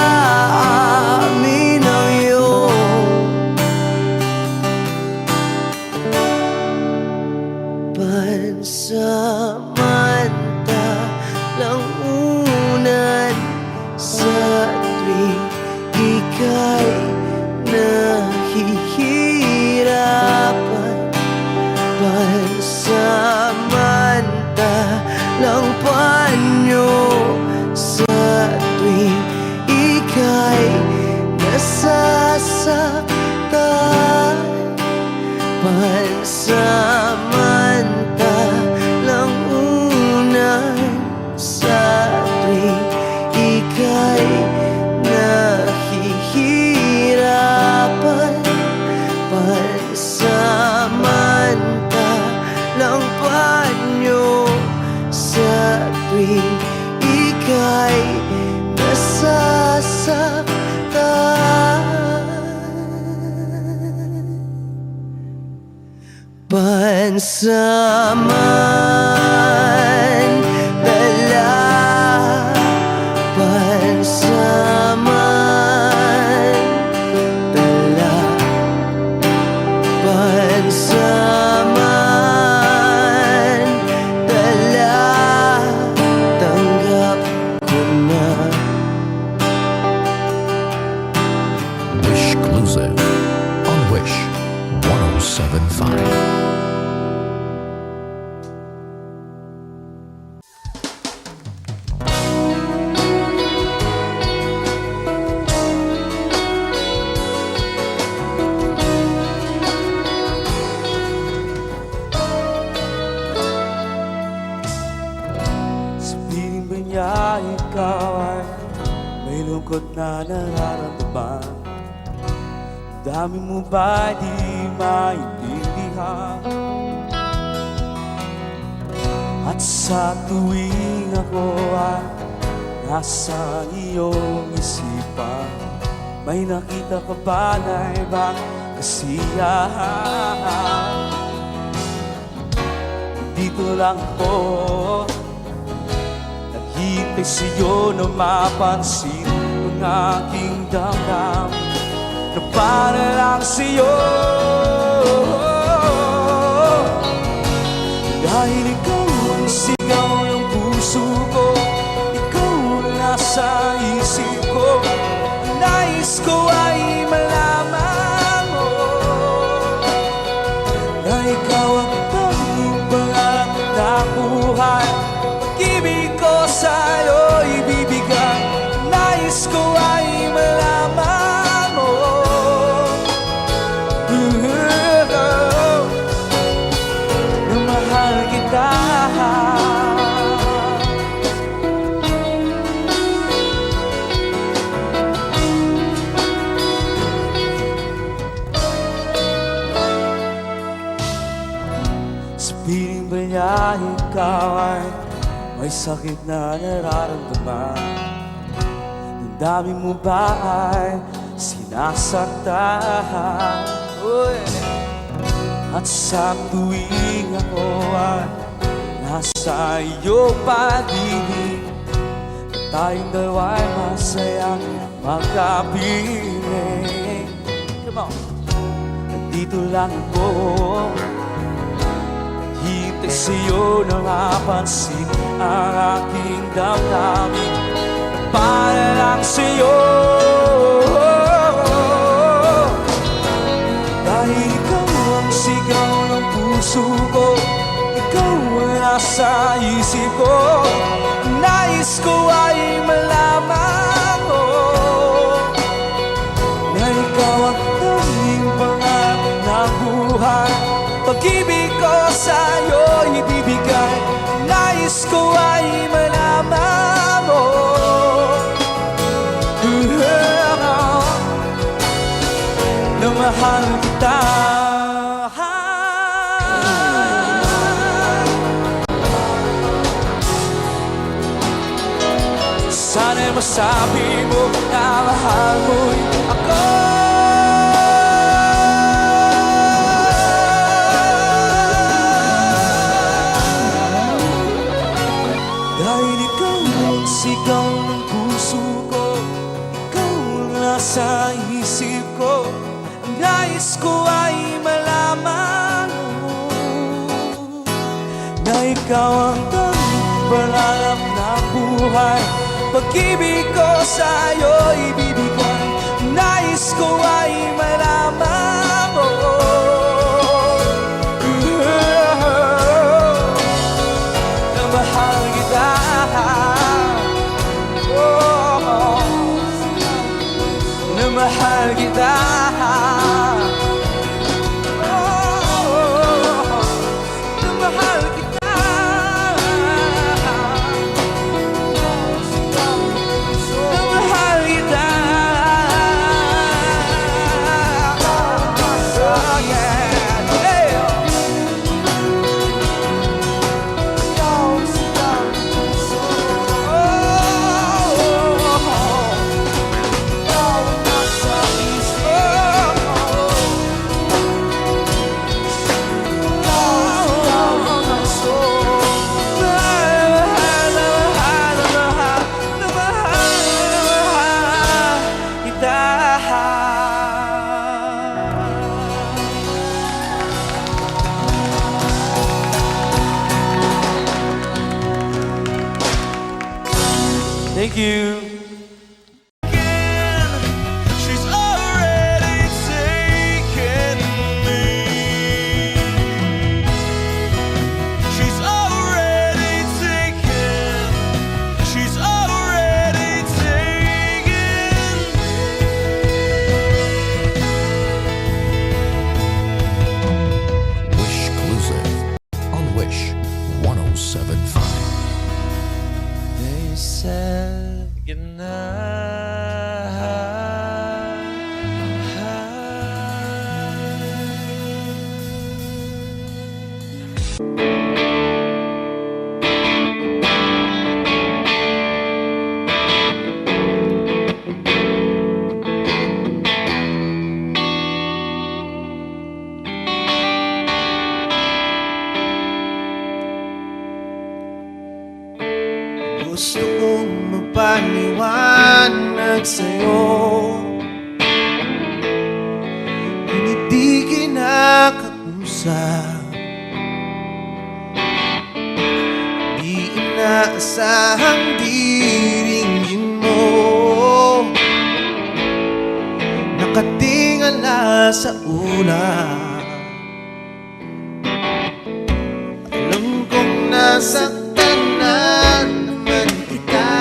amin ang iyong pansamantalang unan sa tuwing ika'y nahihirapan, pansamantalang panyo sa tuwing ika'y nasasaktan, pansamantalang unan sa tuwing ika'y nahihirapan, pansamantalang panyo sa tuwing ika'y nasasaktan. Pansamantala, pansamantala, pansamantala, tanggap ko na. Wish Exclusive on Wish 1075. Sabihin ba niya ikaw ay may lungkot na nararamdaman? Dami mo ba di maintindihan. At sa tuwing ako ay nasa iyong isipan, may nakita ka ba na ibang kasiyahan? Dito lang ako, naghihintay sa'yo na mapansin ang aking damdamin na para lang sa'yo. Dahil ikaw ang sigaw ng puso ko, ikaw ang nasa isip ko, nais ko ay malaman mo na ikaw ang tanging pangarap na buhay. Pag-ibig ko sa'yo ibibigay, nais ko ay malaman mo na mahal kita. Sa piling ba niya ikaw ay may sakit na nararamdaman? Damdamin mo ba ay sinasaktan? At sa tuwing ako ay nasa iyo paligid, tayong dalawa ay masayang magkapiling. Come on! Nandito lang ako, hintay sa'yo na mapansin ang aking damdamin para lang sa'yo. Dahil ikaw ang sigaw ng puso ko, ikaw ang nasa isip ko, nais ko ay malaman mo na ikaw ang tanging pangarap ng buhay. Pag-ibig ko sa'yo ibibigay, nais ko ay malaman mo na mahal kita. Sana'y masabi mo na mahal mo'y ako. Dahil ikaw ang sigaw ng puso ko, ikaw ang nasa isip ko, ang nais ko ay malaman mo na ikaw ang tanging pangarap ng buhay. Pag-ibig ko sa'yo ibibigay, nais ko ay malaman mo na mahal kita. Na mahal kita. Na mahal kita. Thank you. She's already taken me. She's already taken. She's already taken Wish Exclusive on Wish 107.5. They said Hindi kinakausap, di inaasahang diringgin mo, nakatingala sa ulan. Alam kong nasaktan na naman kita,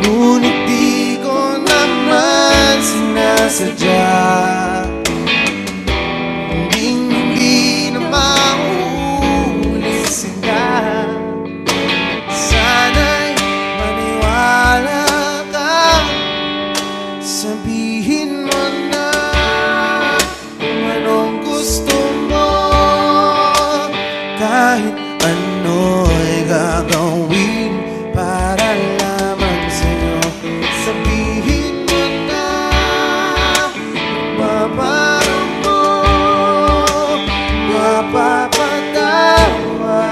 ngunit di ko naman sinasadya. Hindi na mauulit sila. Sana'y maniwala ka, sabihin mo na kung anong gusto mo. Kahit ano'y gagawin para lamang sa'yo. Sabihin mo na mapaparam mo, mapapatawa.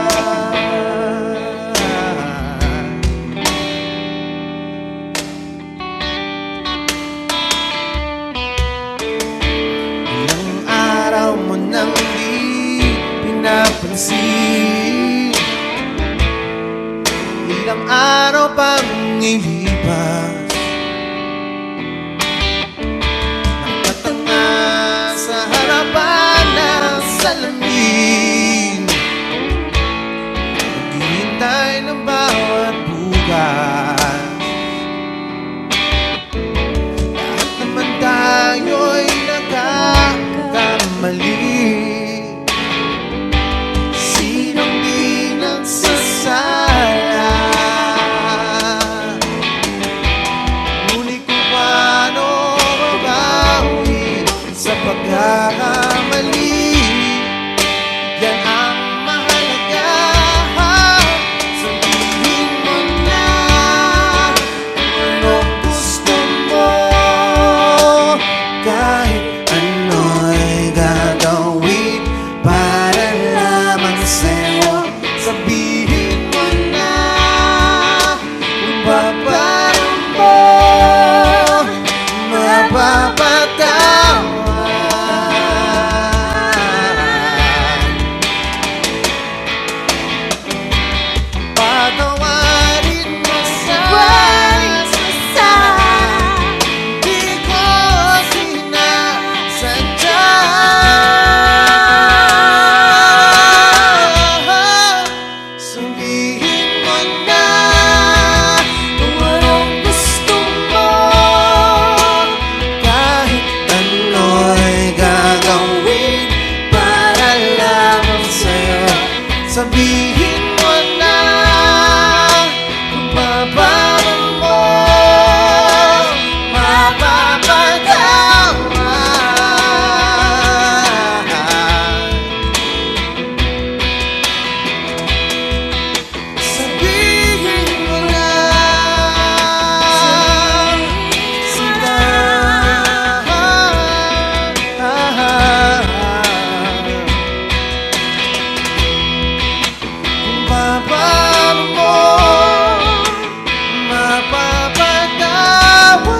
Ilang araw mo nang di pinapansin, ilang araw pang ilipas, nakatanga sa harapan ng salamin, naghihintay ng bawat bukas. Lahat naman tayo'y nagkakamali, sinong di nagsasala? Ngunit kung paano mabawi sa pagkakamali, yan ang mahalaga. Sabihin mo na kung anong gusto mo, kahit ano'y gagawin para lamang sa'yo. Sabihin mo na kung paparam mo, mapapatawa. Patawarin mo sa di ko sinasadya. Sabihin mo na kung anong gusto mo, kahit ano'y gagawin para lamang sa'yo. Sabihin mo na kung paparam mo, mapapatawa. Sabihin mo na sila. Kung paparam mo, mapapatawa.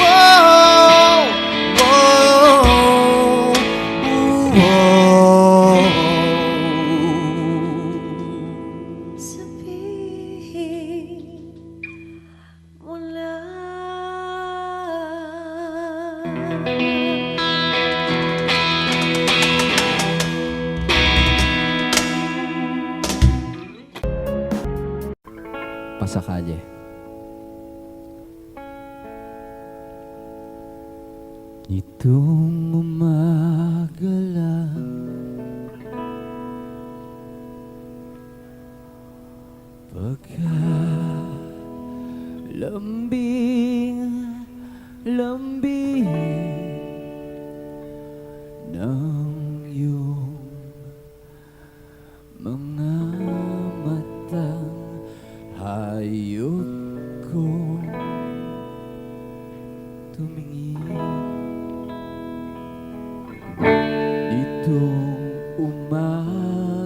Whoa, whoa, whoa. Sabihin mo na. Pasakaye. Itong umaga lang, pagka lambing ng iyong mga matang hayop ko tumingin. Itong umaga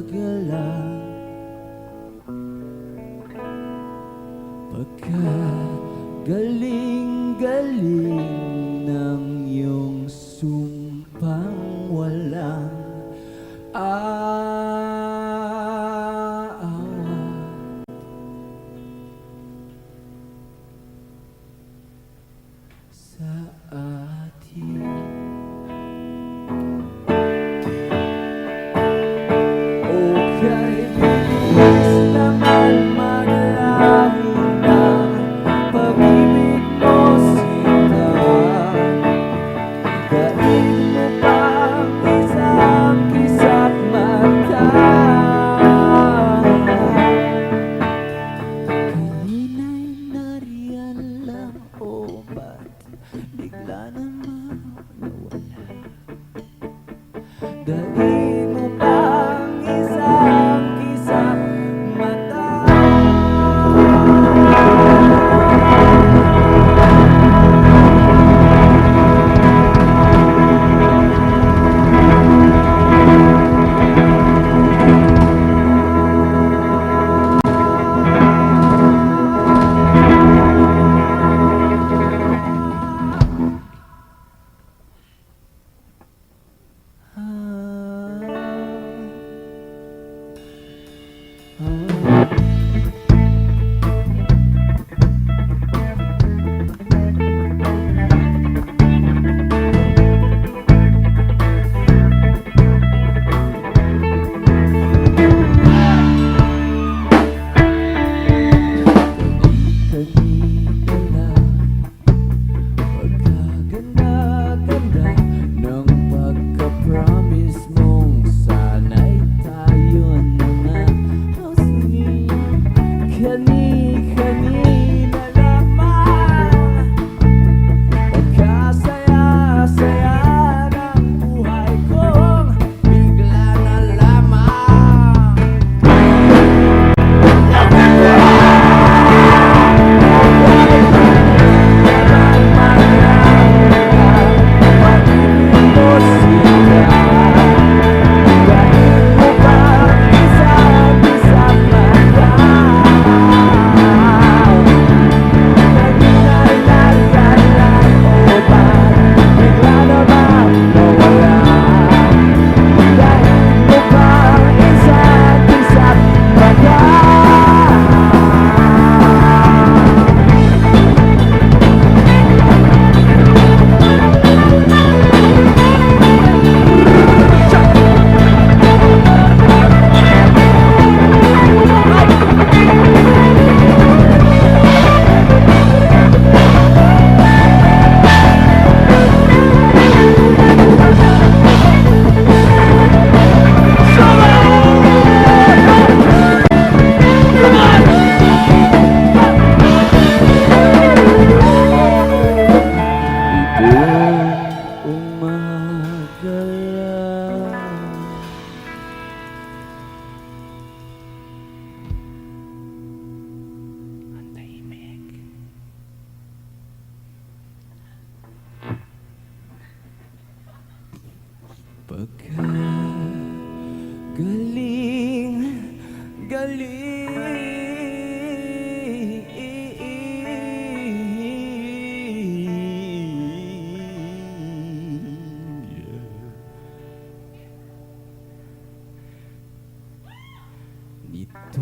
Nito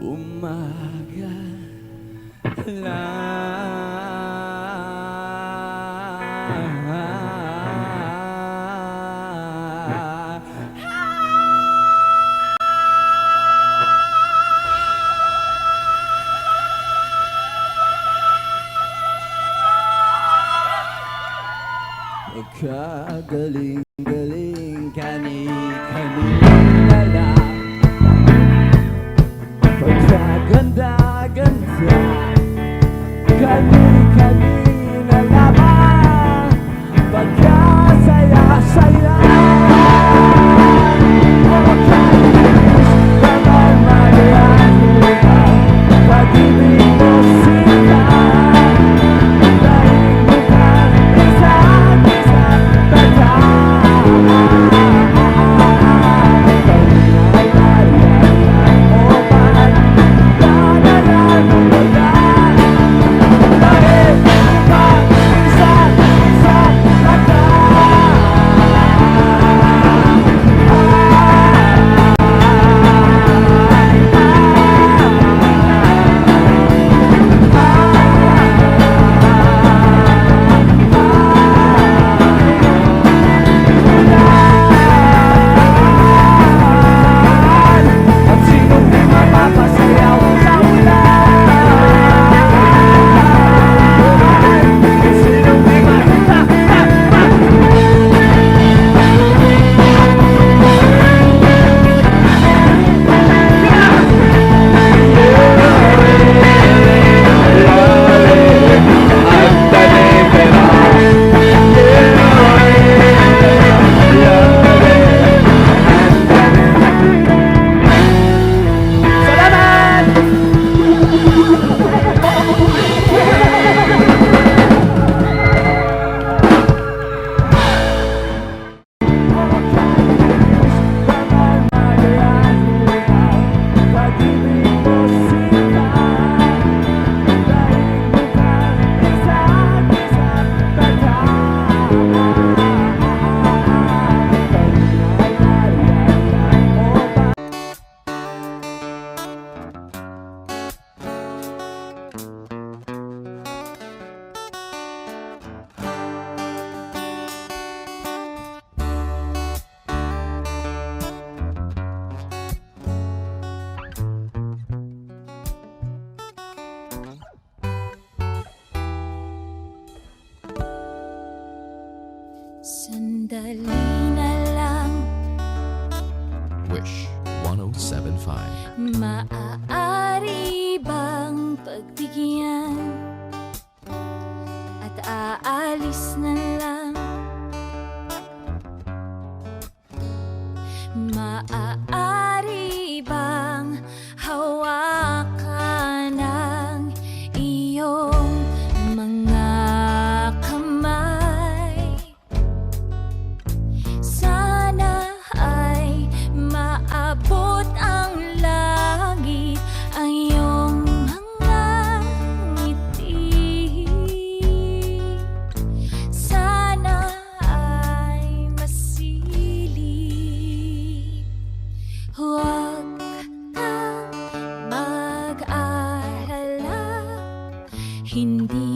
umaga Kagaling-galing kani-kanina lang, pagkaganda-ganda kani-kanina lamang, pagkasaya-saya pagkainis naman mariahin pag-ibig mo sila. Sandali na lang, Wish 1075. maaari bang pagbigyan at aalis na lang? Maaari bang hawakan ng iyong mga kamay? Sana ay maabot ang langit ang iyong mga ngiti. Sana ay masilip. Huwag kang mag-alala, hindi